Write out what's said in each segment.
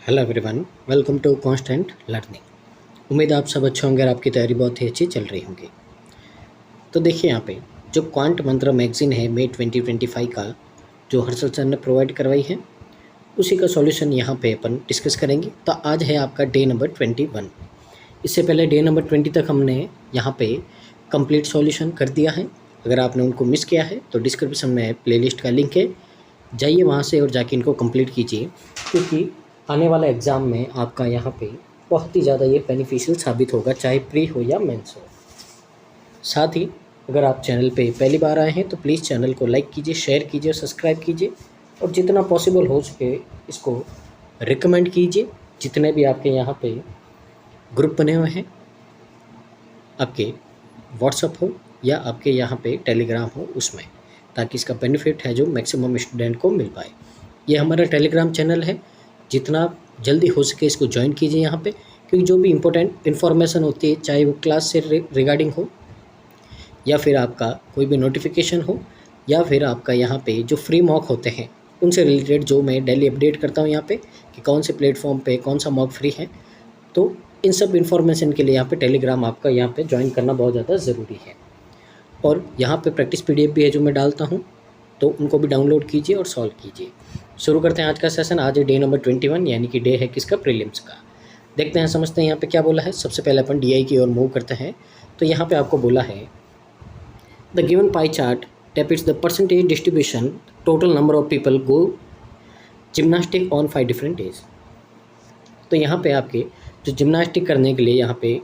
Hello everyone, welcome to constant learning. उम्मीद है आप सब अच्छे होंगे और आपकी तैयारी बहुत ही अच्छी चल रही होगी। तो देखिए यहाँ पे जो क्वांट मंत्र मैगजीन है मई 2025 का जो हर्षल सर ने प्रोवाइड करवाई है उसी का सॉल्यूशन यहाँ पे अपन डिस्कस करेंगे। तो आज है आपका डे नंबर 21। इससे पहले डे नंबर 20 तक हमने यहाँ पे कंप्लीट सॉल्यूशन कर दिया है। अगर आपने उनको मिस किया है तो डिस्क्रिप्शन में प्लेलिस्ट का लिंक है, जाइए वहाँ से और जाके इनको कंप्लीट कीजिए, क्योंकि आने वाला एग्ज़ाम में आपका यहाँ पे बहुत ही ज़्यादा ये बेनिफिशियल साबित होगा, चाहे प्री हो या मेंस हो। साथ ही अगर आप चैनल पे पहली बार आए हैं तो प्लीज़ चैनल को लाइक कीजिए, शेयर कीजिए, सब्सक्राइब कीजिए और जितना पॉसिबल हो सके इसको रिकमेंड कीजिए। जितने भी आपके यहाँ पे ग्रुप बने हुए हैं, आपके व्हाट्सअप हो या आपके यहाँ पे टेलीग्राम हो, उसमें, ताकि इसका बेनिफिट है जो मैक्सिमम स्टूडेंट को मिल पाए। ये हमारा टेलीग्राम चैनल है, जितना जल्दी हो सके इसको ज्वाइन कीजिए यहाँ पे, क्योंकि जो भी इम्पोर्टेंट इन्फॉर्मेशन होती है, चाहे वो क्लास से रिगार्डिंग हो या फिर आपका कोई भी नोटिफिकेशन हो या फिर आपका यहाँ पे जो फ्री मॉक होते हैं उनसे रिलेटेड जो मैं डेली अपडेट करता हूँ यहाँ पे कि कौन से प्लेटफॉर्म पे कौन सा मॉक फ्री है, तो इन सब इन्फॉर्मेशन के लिए यहाँ पे टेलीग्राम आपका यहाँ पे ज्वाइन करना बहुत ज़्यादा ज़रूरी है। और यहाँ पे प्रैक्टिस PDF भी है जो मैं डालता हूँ, तो उनको भी डाउनलोड कीजिए और सॉल्व कीजिए। शुरू करते हैं आज का सेशन। आज है डे नंबर 21, यानी कि डे है किसका, प्रीलिम्स का। देखते हैं, समझते हैं यहाँ पे क्या बोला है। सबसे पहले अपन DI की ओर मूव करते हैं। तो यहाँ पे आपको बोला है the given pie chart depicts the percentage distribution total number of people go gymnastic on 5 different days. तो यहाँ पे आपके जो जिम्नास्टिक करने के लिए यहाँ पे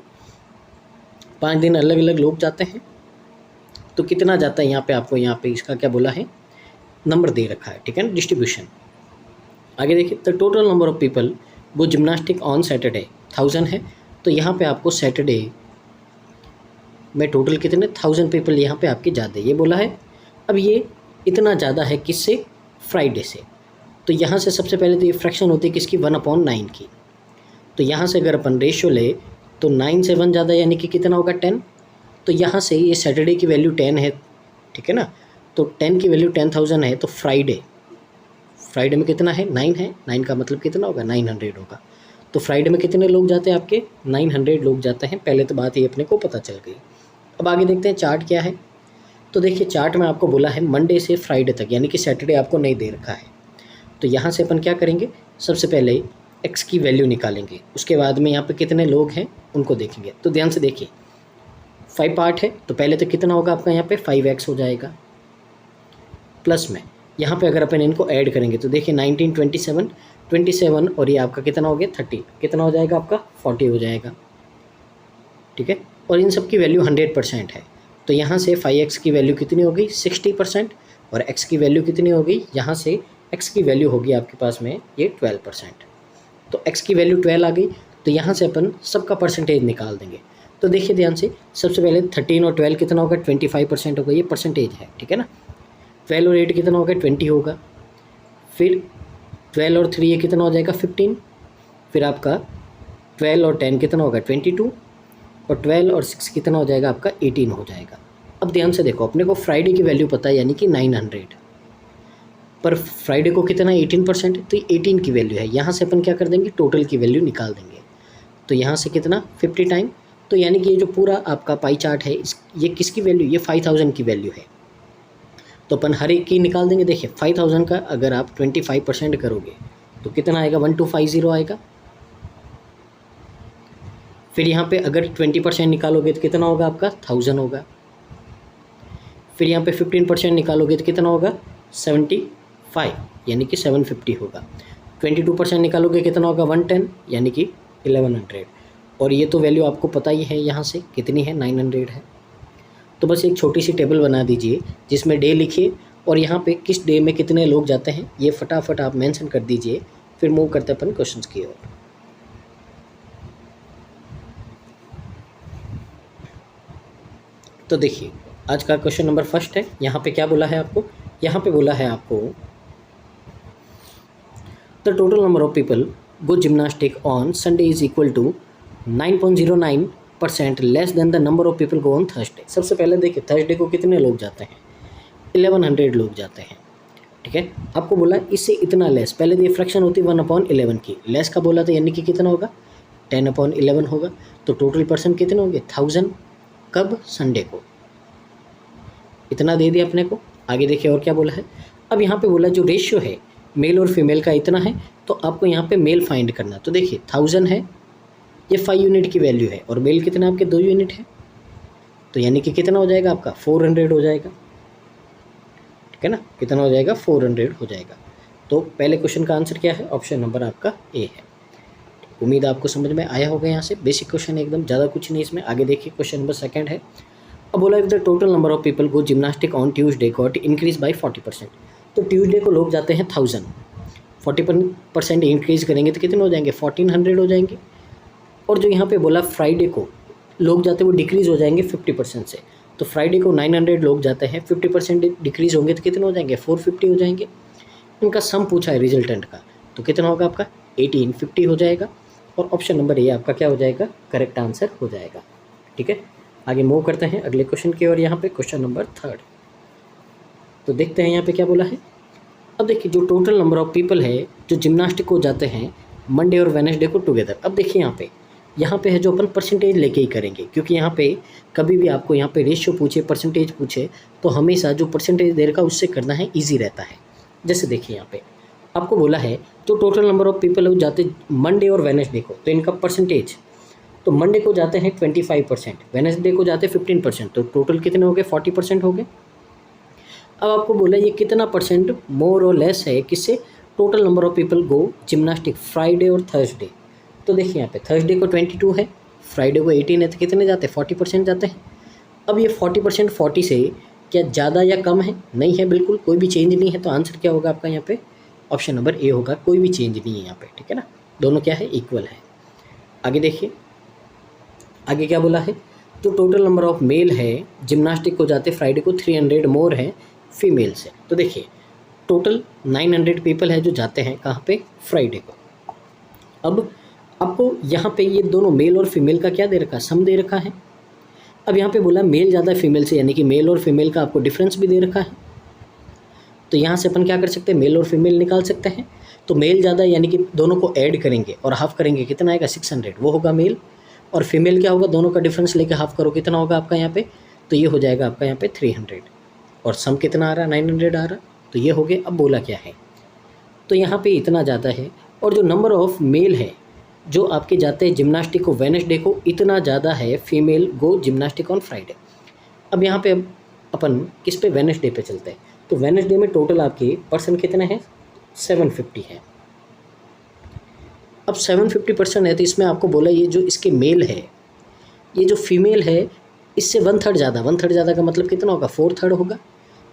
5 दिन अलग अलग लोग जाते हैं, तो कितना जाता है यहाँ पे आपको यहाँ पे इसका क्या बोला है, नंबर दे रखा है, ठीक है ना, डिस्ट्रीब्यूशन। आगे देखिए, the total number of people वो जिम्नास्टिक ऑन सैटरडे 1000 है। तो यहाँ पे आपको सैटरडे में टोटल कितने 1000 पीपल यहाँ पे आपके ज़्यादा ये बोला है। अब ये इतना ज़्यादा है किससे, फ्राइडे से। तो यहाँ से सबसे पहले तो ये फ्रैक्शन होती है किसकी, 1/9 की। तो यहाँ से अगर अपन रेशियो ले तो 9 से 1 ज़्यादा, यानी कि कितना होगा, 10। तो यहाँ से ये सैटरडे की वैल्यू 10 है, ठीक है ना। तो 10 की वैल्यू 10,000 है, तो फ्राइडे में कितना है, 9 है। 9 का मतलब कितना होगा, 900 होगा। तो फ्राइडे में कितने लोग जाते हैं आपके, 900 लोग जाते हैं। पहले तो बात ये अपने को पता चल गई। अब आगे देखते हैं चार्ट क्या है। तो देखिए, चार्ट में आपको बोला है मंडे से फ्राइडे तक, यानी कि सैटरडे आपको नहीं दे रखा है। तो यहाँ से अपन क्या करेंगे, सबसे पहले एक्स की वैल्यू निकालेंगे, उसके बाद में यहाँ पे कितने लोग हैं उनको देखेंगे। तो ध्यान से देखिए, 5 पार्ट है, तो पहले तो कितना होगा आपका यहाँ पे 5x हो जाएगा। प्लस में यहाँ पे अगर अपन इनको ऐड करेंगे तो देखिए 19, 27 और ये आपका कितना हो गया 30, कितना हो जाएगा आपका 40 हो जाएगा, ठीक है। और इन सब की वैल्यू 100% है। तो यहाँ से 5x की वैल्यू कितनी हो गई, 60%, और x की वैल्यू कितनी हो गई, यहाँ से x की वैल्यू होगी आपके पास में ये 12%। तो x की वैल्यू 12 आ गई, तो यहाँ से अपन सबका परसेंटेज निकाल देंगे। तो देखिए ध्यान से, सबसे पहले 13 और 12 कितना होगा, 25% होगा, ये परसेंटेज है, ठीक है ना। 12 और 8 कितना होगा, 20 होगा। फिर 12 और 3 ये कितना हो जाएगा, 15। फिर आपका 12 और 10 कितना होगा, 22। और 12 और 6 कितना हो जाएगा आपका, 18 हो जाएगा। अब ध्यान से देखो, अपने को फ्राइडे की वैल्यू पता है, यानी कि 900, पर फ्राइडे को कितना 18% है, तो 18 की वैल्यू है। यहाँ से अपन क्या कर देंगे, टोटल की वैल्यू निकाल देंगे। तो यहाँ से कितना 50 टाइम, तो यानी कि ये जो पूरा आपका पाई चार्ट है ये किसकी वैल्यू, ये 5000 की वैल्यू है। तो अपन हर एक की निकाल देंगे। देखिए 5000 का अगर आप 25% करोगे तो कितना आएगा, 1250 आएगा। फिर यहाँ पे अगर 20% निकालोगे तो कितना होगा आपका 1000 होगा। फिर यहाँ पे 15% निकालोगे तो कितना होगा 75, यानी कि 750 होगा। 22% निकालोगे कितना होगा 110, यानी कि 1100। और ये तो वैल्यू आपको पता ही है, यहाँ से कितनी है 900 है। तो बस एक छोटी सी टेबल बना दीजिए जिसमें डे लिखिए और यहाँ पे किस डे में कितने लोग जाते हैं ये फटाफट आप मेंशन कर दीजिए। फिर मूव करते अपन क्वेश्चंस की ओर। तो देखिए, आज का क्वेश्चन नंबर फर्स्ट है। यहाँ पे क्या बोला है आपको, यहाँ पे बोला है आपको the total number of people go gymnastic on Sunday is equal to 9.09% less than the number of people go on Thursday. सबसे पहले देखिए, थर्सडे को कितने लोग जाते हैं, 1100 लोग जाते हैं। ठीक है। आपको बोला इससे इतना लेस, पहले तो ये फ्रैक्शन होती है 1/11 की, लेस का बोला था यानी कि कितना होगा 10/11 होगा। तो टोटल पर्सन कितने होंगे 1000, कब संडे को, इतना दे दिया अपने को। आगे देखिए और क्या बोला है। अब यहाँ पे बोला जो रेशियो है मेल और फीमेल का इतना है, तो आपको यहाँ पे मेल फाइंड करना। तो देखिए 1000 है, ये 5 यूनिट की वैल्यू है, और मेल कितना आपके 2 यूनिट है, तो यानी कि कितना हो जाएगा आपका 400 हो जाएगा, ठीक है ना। कितना हो जाएगा 400 हो जाएगा। तो पहले क्वेश्चन का आंसर क्या है, ऑप्शन नंबर आपका ए है। उम्मीद आपको समझ में आया होगा। यहाँ से बेसिक क्वेश्चन एकदम, ज़्यादा कुछ नहीं इसमें। आगे देखिए क्वेश्चन नंबर 2 है। अब बोला if the total number of people go gymnastic on Tuesday got increase by 40%। तो ट्यूसडे को लोग जाते हैं 1000, 40% इंक्रीज करेंगे तो कितने हो जाएंगे 1400 हो जाएंगे। और जो यहाँ पे बोला फ्राइडे को लोग जाते हैं वो डिक्रीज़ हो जाएंगे 50% से, तो फ्राइडे को 900 लोग जाते हैं, 50% डिक्रीज़ होंगे तो कितने हो जाएंगे 450 हो जाएंगे। इनका सम पूछा है रिजल्टेंट का, तो कितना होगा आपका 1850 हो जाएगा। और ऑप्शन नंबर ए आपका क्या हो जाएगा, करेक्ट आंसर हो जाएगा। ठीक है, आगे मूव करते हैं अगले क्वेश्चन की ओर। यहाँ पे क्वेश्चन नंबर 3, तो देखते हैं यहाँ पे क्या बोला है। अब देखिए जो टोटल नंबर ऑफ पीपल है जो जिम्नास्टिक को जाते हैं मंडे और वेडनेसडे को टुगेदर। अब देखिए यहाँ पे है जो अपन परसेंटेज लेके ही करेंगे, क्योंकि यहाँ पे कभी भी आपको यहाँ पे रेशियो पूछे परसेंटेज पूछे तो हमेशा जो परसेंटेज दे रखा उससे करना है, ईजी रहता है। जैसे देखिए यहाँ पे आपको बोला है जो टोटल नंबर ऑफ पीपल है जाते मंडे और वेडनेसडे को, तो इनका परसेंटेज, तो मंडे को जाते हैं 25%, वेडनेसडे को जाते हैं 15%, तो टोटल कितने हो गए 40% हो गए। अब आपको बोला ये कितना परसेंट मोर और लेस है किससे, total number of people go gymnastic Friday और थर्सडे। तो देखिए यहाँ पे थर्सडे को 22 है, फ्राइडे को 18 है, तो कितने जाते हैं 40% जाते हैं। अब ये 40% 40 से क्या ज़्यादा या कम है, नहीं है, बिल्कुल कोई भी चेंज नहीं है। तो आंसर क्या होगा आपका यहाँ पे, ऑप्शन नंबर ए होगा, कोई भी चेंज नहीं है यहाँ पे। ठीक है ना, दोनों क्या है इक्वल है। आगे देखिए आगे क्या बोला है, जो टोटल नंबर ऑफ मेल है जिम्नास्टिक को जाते फ्राइडे को 300 मोर है फीमेल से। तो देखिए टोटल 900 पीपल है जो जाते हैं कहाँ पे, फ्राइडे को। अब आपको यहाँ पे ये दोनों मेल और फीमेल का क्या दे रखा है, सम दे रखा है। अब यहाँ पे बोला मेल ज़्यादा फीमेल से, यानी कि मेल और फीमेल का आपको डिफरेंस भी दे रखा है। तो यहाँ से अपन क्या कर सकते हैं, मेल और फीमेल निकाल सकते हैं। तो मेल ज़्यादा यानी कि दोनों को ऐड करेंगे और हाफ करेंगे, कितना आएगा 600, वो होगा मेल। और फीमेल क्या होगा, दोनों का डिफरेंस लेके हाफ करो, कितना होगा आपका यहाँ पे, तो ये हो जाएगा आपका यहाँ पे 300। और सम कितना आ रहा है 900 आ रहा, तो ये हो गए। अब बोला क्या है, तो यहाँ पे इतना ज़्यादा है। और जो नंबर ऑफ मेल है जो आपके जाते हैं जिम्नास्टिक को वेडनेसडे को, इतना ज़्यादा है female go gymnastic on Friday. अब यहाँ पे अपन किस पे, वेडनेसडे पे चलते हैं। तो वेडनेसडे में टोटल आपके पर्सन कितने हैं 750 है। अब 750% है, तो इसमें आपको बोला ये जो इसके मेल है, ये जो फीमेल है इससे 1/3 ज़्यादा, 1/3 ज़्यादा का मतलब कितना होगा 4/3 होगा।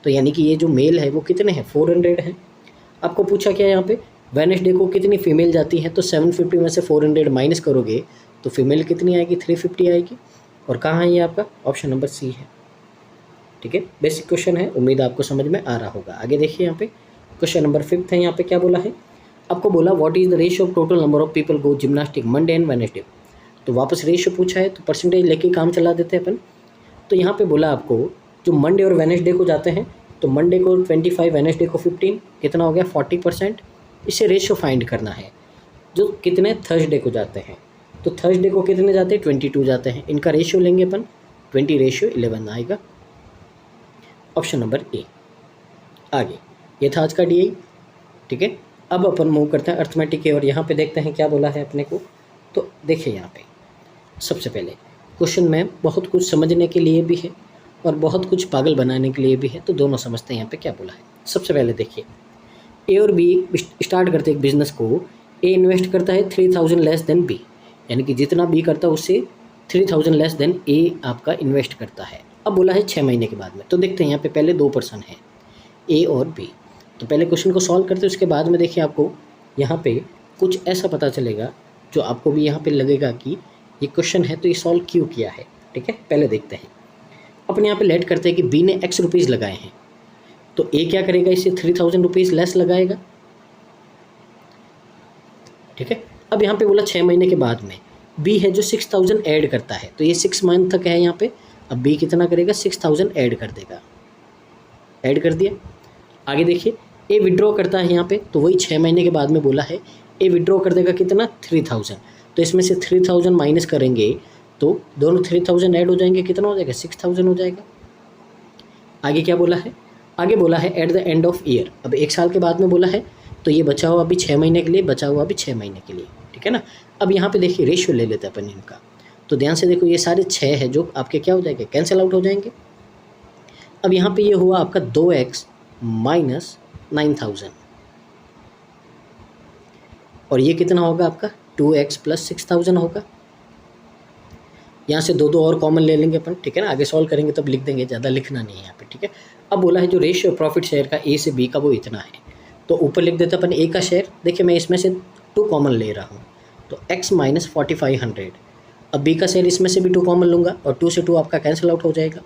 तो यानी कि ये जो मेल है वो कितने हैं 400 है। आपको पूछा क्या यहाँ पे, वेडनेसडे को कितनी फीमेल जाती है, तो 750 में से 400 माइनस करोगे तो फीमेल कितनी आएगी 350 आएगी। और कहाँ है ये आपका, ऑप्शन नंबर सी है। ठीक है, बेसिक क्वेश्चन है, उम्मीद आपको समझ में आ रहा होगा। आगे देखिए यहाँ पे क्वेश्चन नंबर 5 है। यहाँ पे क्या बोला है, आपको बोला what is the ratio of total number of people go gymnastic Monday and Wednesday. तो वापस रेशियो पूछा है तो परसेंटेज लेके काम चला देते हैं अपन। तो यहाँ पे बोला आपको जो मंडे और वेडनेसडे को जाते हैं, तो मंडे को 25, वेडनेसडे को 15, कितना हो गया 40%। इसे रेशियो फाइंड करना है जो कितने थर्सडे को जाते हैं। तो थर्सडे को कितने जाते हैं 22 जाते हैं, इनका रेशियो लेंगे अपन 20:11 आएगा, ऑप्शन नंबर ए। आगे ये था आज का DI। ठीक है, अब अपन मूव करते हैं अर्थमेटिक की और यहाँ पे देखते हैं क्या बोला है अपने को। तो देखिए यहाँ पे सबसे पहले क्वेश्चन में बहुत कुछ समझने के लिए भी है और बहुत कुछ पागल बनाने के लिए भी है, तो दोनों समझते हैं यहाँ पे क्या बोला है। सबसे पहले देखिए ए और बी स्टार्ट करते एक बिजनेस को, ए इन्वेस्ट करता है 3000 लेस देन बी, यानी कि जितना बी करता है उससे 3000 लेस देन ए आपका इन्वेस्ट करता है। अब बोला है 6 महीने के बाद में। तो देखते हैं यहाँ पे पहले 2 पर्सन हैं ए और बी। तो पहले क्वेश्चन को सॉल्व करते हैं, उसके बाद में देखिए आपको यहाँ पे कुछ ऐसा पता चलेगा जो आपको भी यहाँ पे लगेगा कि ये क्वेश्चन है तो ये सॉल्व क्यों किया है। ठीक है, पहले देखते हैं। अपने यहाँ पे लेट करते हैं कि बी ने x रुपीज़ लगाए हैं, तो ए क्या करेगा, इसे 3000 रुपीज़ लेस लगाएगा। ठीक है, अब यहाँ पे बोला 6 महीने के बाद में बी है जो 6000 ऐड करता है, तो ये 6 मंथ तक है यहाँ पे। अब बी कितना करेगा 6000 ऐड कर देगा, ऐड कर दिया। आगे देखिए ए विड्रॉ करता है यहाँ पे, तो वही 6 महीने के बाद में बोला है ए विड्रॉ कर देगा कितना 3000, तो इसमें से 3000 माइनस करेंगे तो दोनों 3000 ऐड हो जाएंगे, कितना हो जाएगा 6000 हो जाएगा। आगे क्या बोला है, आगे बोला है at the end of year, अब 1 साल के बाद में बोला है, तो ये बचा हुआ अभी 6 महीने के लिए, बचा हुआ अभी 6 महीने के लिए, ठीक है ना। अब यहाँ पे देखिए रेशियो ले लेते हैं अपन इनका, तो ध्यान से देखो ये सारे 6 है जो आपके क्या हो जाएंगे, कैंसिल आउट हो जाएंगे। अब यहाँ पे ये हुआ आपका 2x माइनस 9000 और ये कितना होगा आपका 2x प्लस 6000 होगा। यहाँ से दो और कॉमन ले लेंगे अपन, ठीक है ना, आगे सॉल्व करेंगे तब लिख देंगे, ज़्यादा लिखना नहीं है यहाँ पे, ठीक है। अब बोला है जो रेशियो प्रॉफिट शेयर का ए से बी का वो इतना है, तो ऊपर लिख देते अपन ए का शेयर, देखिए मैं इसमें से 2 कॉमन ले रहा हूँ, तो x माइनस 4500। अब बी का शेयर इसमें से भी 2 कॉमन लूँगा और 2 से 2 आपका कैंसिल आउट हो जाएगा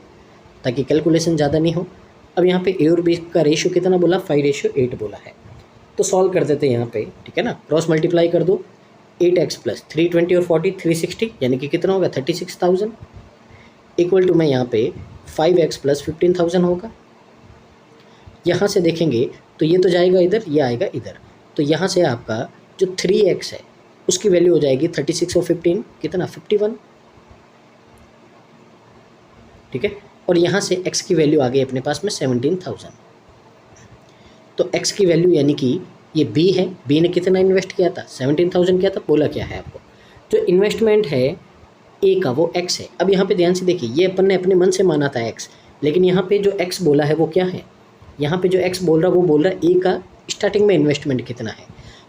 ताकि कैलकुलेशन ज़्यादा नहीं हो। अब यहाँ पे ए और बी का रेशियो कितना बोला 5:8 बोला है, तो सॉल्व कर देते हैं यहाँ पे, ठीक है ना। क्रॉस मल्टीप्लाई कर दो, 8x प्लस 320 और 40 360 यानी कि कितना होगा 36,000 इक्वल टू में यहाँ पे 5x प्लस 15,000 होगा। यहाँ से देखेंगे तो ये तो जाएगा इधर, ये आएगा इधर, तो यहाँ से आपका जो 3x है उसकी वैल्यू हो जाएगी 36 और 15 कितना 51, ठीक है। और यहाँ से x की वैल्यू आ गई अपने पास में 17,000, तो x की वैल्यू यानी कि ये b है, b ने कितना इन्वेस्ट किया था 17,000 किया था, बोला क्या है आपको, जो इन्वेस्टमेंट है a का वो x है। अब यहाँ पे ध्यान से देखिए ये अपन ने अपने मन से माना था x, लेकिन यहाँ पे जो x बोला है वो क्या है, यहाँ पे जो x बोल रहा है वो बोल रहा है a का स्टार्टिंग में इन्वेस्टमेंट कितना है।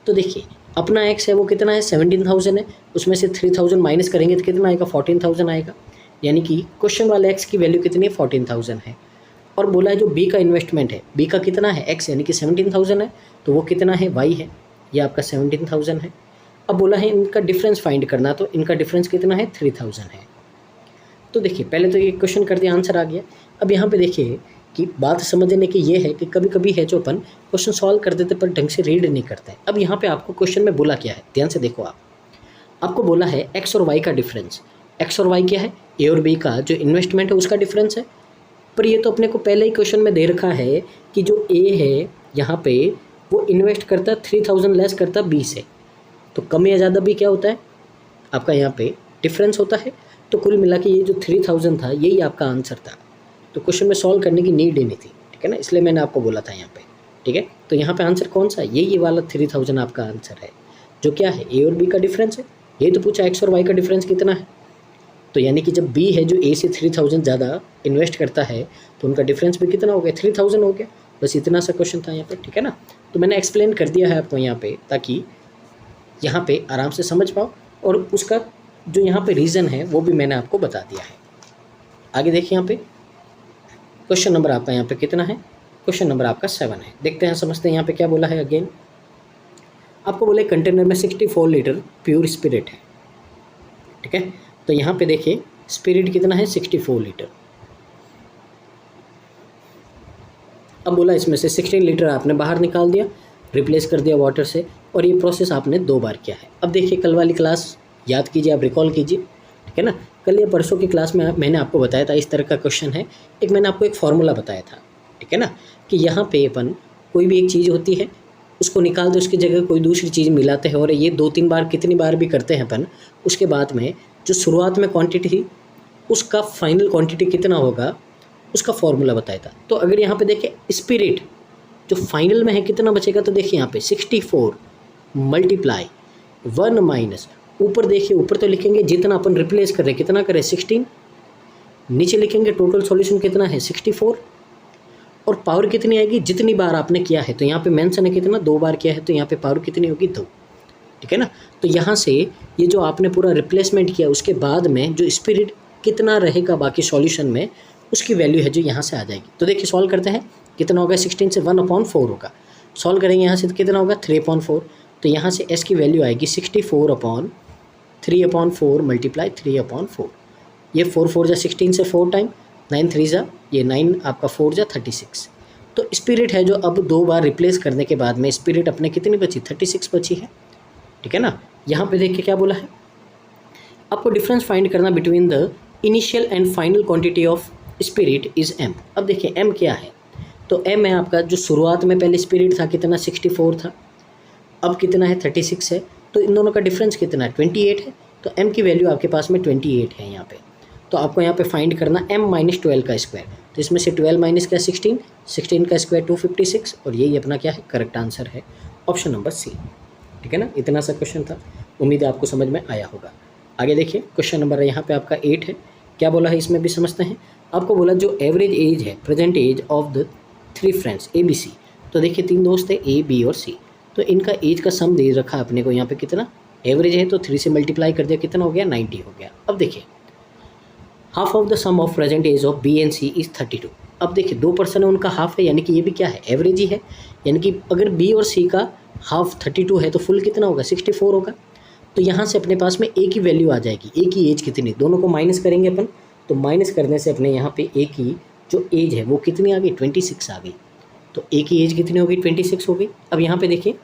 तो देखिए अपना x है वो कितना है 17,000 है, उसमें से 3,000 माइनस करेंगे तो कितना आएगा 14,000 आएगा, यानी कि क्वेश्चन वाले x की वैल्यू कितनी है 14,000 है। और बोला है जो b का इन्वेस्टमेंट है, b का कितना है x यानी कि 17,000 है, तो वो कितना है y है, ये आपका 17,000 है। अब बोला है इनका डिफरेंस फाइंड करना, तो इनका डिफरेंस कितना है 3,000 है। तो देखिए पहले तो ये क्वेश्चन कर दिया, आंसर आ गया। अब यहाँ पे देखिए कि बात समझने की ये है कि कभी कभी है जो अपन क्वेश्चन सॉल्व कर देते पर ढंग से रीड नहीं करते। अब यहाँ पे आपको क्वेश्चन में बोला क्या है, ध्यान से देखो आपको बोला है x और y का डिफरेंस, x और y क्या है a और b का जो इन्वेस्टमेंट है उसका डिफरेंस है। पर ये तो अपने को पहले ही क्वेश्चन में दे रखा है कि जो a है यहाँ पे वो इन्वेस्ट करता 3,000 लेस करता b से, तो कम या ज़्यादा भी क्या होता है आपका यहाँ पे डिफरेंस होता है। तो कुल मिला के ये जो 3,000 था यही आपका आंसर था, तो क्वेश्चन में सॉल्व करने की नीड ही नहीं थी, ठीक है ना, इसलिए मैंने आपको बोला था यहाँ पे, ठीक है। तो यहाँ पे आंसर कौन सा है, ये वाला 3,000 आपका आंसर है, जो क्या है a और b का डिफरेंस है। ये तो पूछा x और y का डिफरेंस कितना है, तो यानी कि जब b है जो a से 3,000 ज़्यादा इन्वेस्ट करता है तो उनका डिफरेंस भी कितना हो गया 3,000 हो गया। बस इतना सा क्वेश्चन था यहाँ पे, ठीक है ना। तो मैंने एक्सप्लेन कर दिया है आपको यहाँ पे ताकि यहाँ पे आराम से समझ पाओ, और उसका जो यहाँ पे रीज़न है वो भी मैंने आपको बता दिया है। आगे देखिए यहाँ पे क्वेश्चन नंबर आपका यहाँ पे कितना है, क्वेश्चन नंबर आपका 7 है। देखते हैं समझते हैं यहाँ पे क्या बोला है। अगेन आपको बोले कंटेनर में 64 लीटर प्योर स्पिरिट है, ठीक है। तो यहाँ पे देखिए स्पिरिट कितना है 64 लीटर। अब बोला इसमें से 16 लीटर आपने बाहर निकाल दिया, रिप्लेस कर दिया वाटर से, और ये प्रोसेस आपने 2 बार किया है। अब देखिए कल वाली क्लास याद कीजिए, आप रिकॉल कीजिए, ठीक है ना। कल या परसों की क्लास में मैंने आपको बताया था इस तरह का क्वेश्चन है, एक मैंने आपको एक फार्मूला बताया था, ठीक है ना, कि यहाँ पे अपन कोई भी एक चीज़ होती है उसको निकाल दो, उसकी जगह कोई दूसरी चीज़ मिलाते हैं, और ये 2-3 बार कितनी बार भी करते हैं अपन। उसके बाद में जो शुरुआत में क्वांटिटी थी उसका फाइनल क्वांटिटी कितना होगा उसका फॉर्मूला बताया था। तो अगर यहाँ पे देखें स्पिरिट जो फाइनल में है कितना बचेगा, तो देखिए यहाँ पे 64 मल्टीप्लाई 1 माइनस, ऊपर देखिए ऊपर तो लिखेंगे जितना अपन रिप्लेस कर रहे कितना करें 16, नीचे लिखेंगे टोटल सॉल्यूशन कितना है 64, और पावर कितनी आएगी जितनी बार आपने किया है। तो यहाँ पे मेंशन है कितना 2 बार किया है, तो यहाँ पे पावर कितनी होगी 2, ठीक है ना। तो यहाँ से ये जो आपने पूरा रिप्लेसमेंट किया उसके बाद में जो स्पिरिट कितना रहेगा बाकी सॉल्यूशन में उसकी वैल्यू है जो यहाँ से आ जाएगी। तो देखिए सॉल्व करते हैं, कितना होगा 16 से 1/4 होगा, सॉल्व करेंगे यहाँ से तो कितना होगा 3/4। तो यहाँ से s की वैल्यू आएगी 64/3/4 मल्टीप्लाई 3/4। ये 4 जा 16 से 4 टाइम, 9 3 जा ये 9 आपका 4 जा 36। तो स्पिरिट है जो अब 2 बार रिप्लेस करने के बाद में स्पिरिट अपने कितनी बची 36 बची है, ठीक है ना। यहाँ पे देखिए क्या बोला है, आपको डिफरेंस फाइंड करना between the initial and final quantity of spirit is m। अब देखिए m क्या है, तो m है आपका, जो शुरुआत में पहले स्पीड था कितना 64 था, अब कितना है 36 है, तो इन दोनों का डिफरेंस कितना है 28 है। तो m की वैल्यू आपके पास में 28 है यहाँ पे। तो आपको यहाँ पे फाइंड करना m माइनस 12 का स्क्वायर, तो इसमें से 12 माइनस का 16, 16 का स्क्वायर 256, और यही अपना क्या है करेक्ट आंसर है, ऑप्शन नंबर सी। ठीक है ना, इतना सा क्वेश्चन था, उम्मीद है आपको समझ में आया होगा। आगे देखिए क्वेश्चन नंबर यहाँ पे आपका 8 है, क्या बोला है इसमें भी समझते हैं। आपको बोला जो एवरेज एज है, present age of the 3 friends A B C, तो देखिए 3 दोस्त है ए बी और सी, तो इनका एज का सम दे रखा है अपने को यहाँ पे कितना, एवरेज है तो 3 से मल्टीप्लाई कर दिया, कितना हो गया 90 हो गया। अब देखिए half of the sum of present age of B and C is 32। अब देखिए 2% है उनका हाफ है, यानी कि ये भी क्या है एवरेज ही है, यानी कि अगर बी और सी का हाफ 32 है तो फुल कितना होगा 64 होगा। तो यहाँ से अपने पास में ए की वैल्यू आ जाएगी, ए की एज कितनी, दोनों को माइनस करेंगे अपन, तो माइनस करने से अपने यहाँ पे ए की जो एज है वो कितनी आ गई 26 आ गई। तो ए की एज कितनी हो गई 26 हो गई। अब यहाँ पे देखिए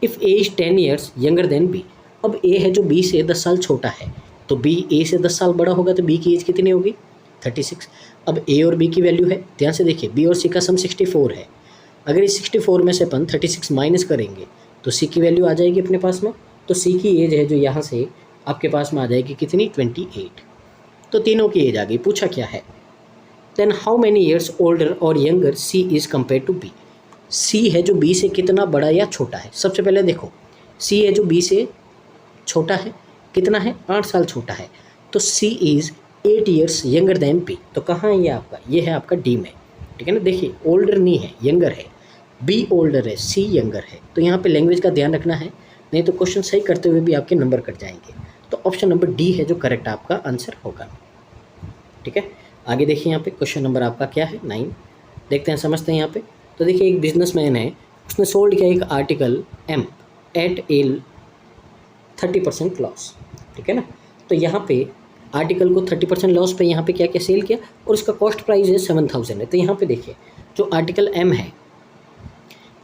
if A is 10 years younger than B, अब ए है जो बी से 10 साल छोटा है, तो बी ए से 10 साल बड़ा होगा, तो बी की एज कितनी होगी 36। अब ए और बी की वैल्यू है, ध्यान से देखिए बी और सी का सम 64 है, अगर इस 64 में से अपन 36 माइनस करेंगे तो सी की वैल्यू आ जाएगी अपने पास में, तो सी की एज है जो यहाँ से आपके पास में आ जाएगी कितनी 28। तो तीनों की एज आ गई। पूछा क्या है, then how many years older और younger C is compared to B, C है जो बी से कितना बड़ा या छोटा है। सबसे पहले देखो सी है जो बी से छोटा है, कितना है 8 साल छोटा है, तो C is 8 years younger than B, तो कहाँ है ये आपका, ये है आपका डी में। ठीक है ना, देखिए ओल्डर नहीं है यंगर है, बी ओल्डर है सी यंगर है, तो यहाँ पे लैंग्वेज का ध्यान रखना है, नहीं तो क्वेश्चन सही करते हुए भी आपके नंबर कट जाएंगे। तो ऑप्शन नंबर डी है जो करेक्ट आपका आंसर होगा। ठीक है, आगे देखिए यहाँ पे क्वेश्चन नंबर आपका क्या है 9, देखते हैं समझते हैं यहाँ पे। तो देखिए एक बिजनेसमैन है, उसने सोल्ड किया एक आर्टिकल एम एट ए 30% लॉस। ठीक है ना, तो यहाँ पे आर्टिकल को 30% लॉस पे यहाँ पे क्या क्या सेल किया, और उसका कॉस्ट प्राइस है 7000 है। तो यहाँ पे देखिए जो आर्टिकल एम है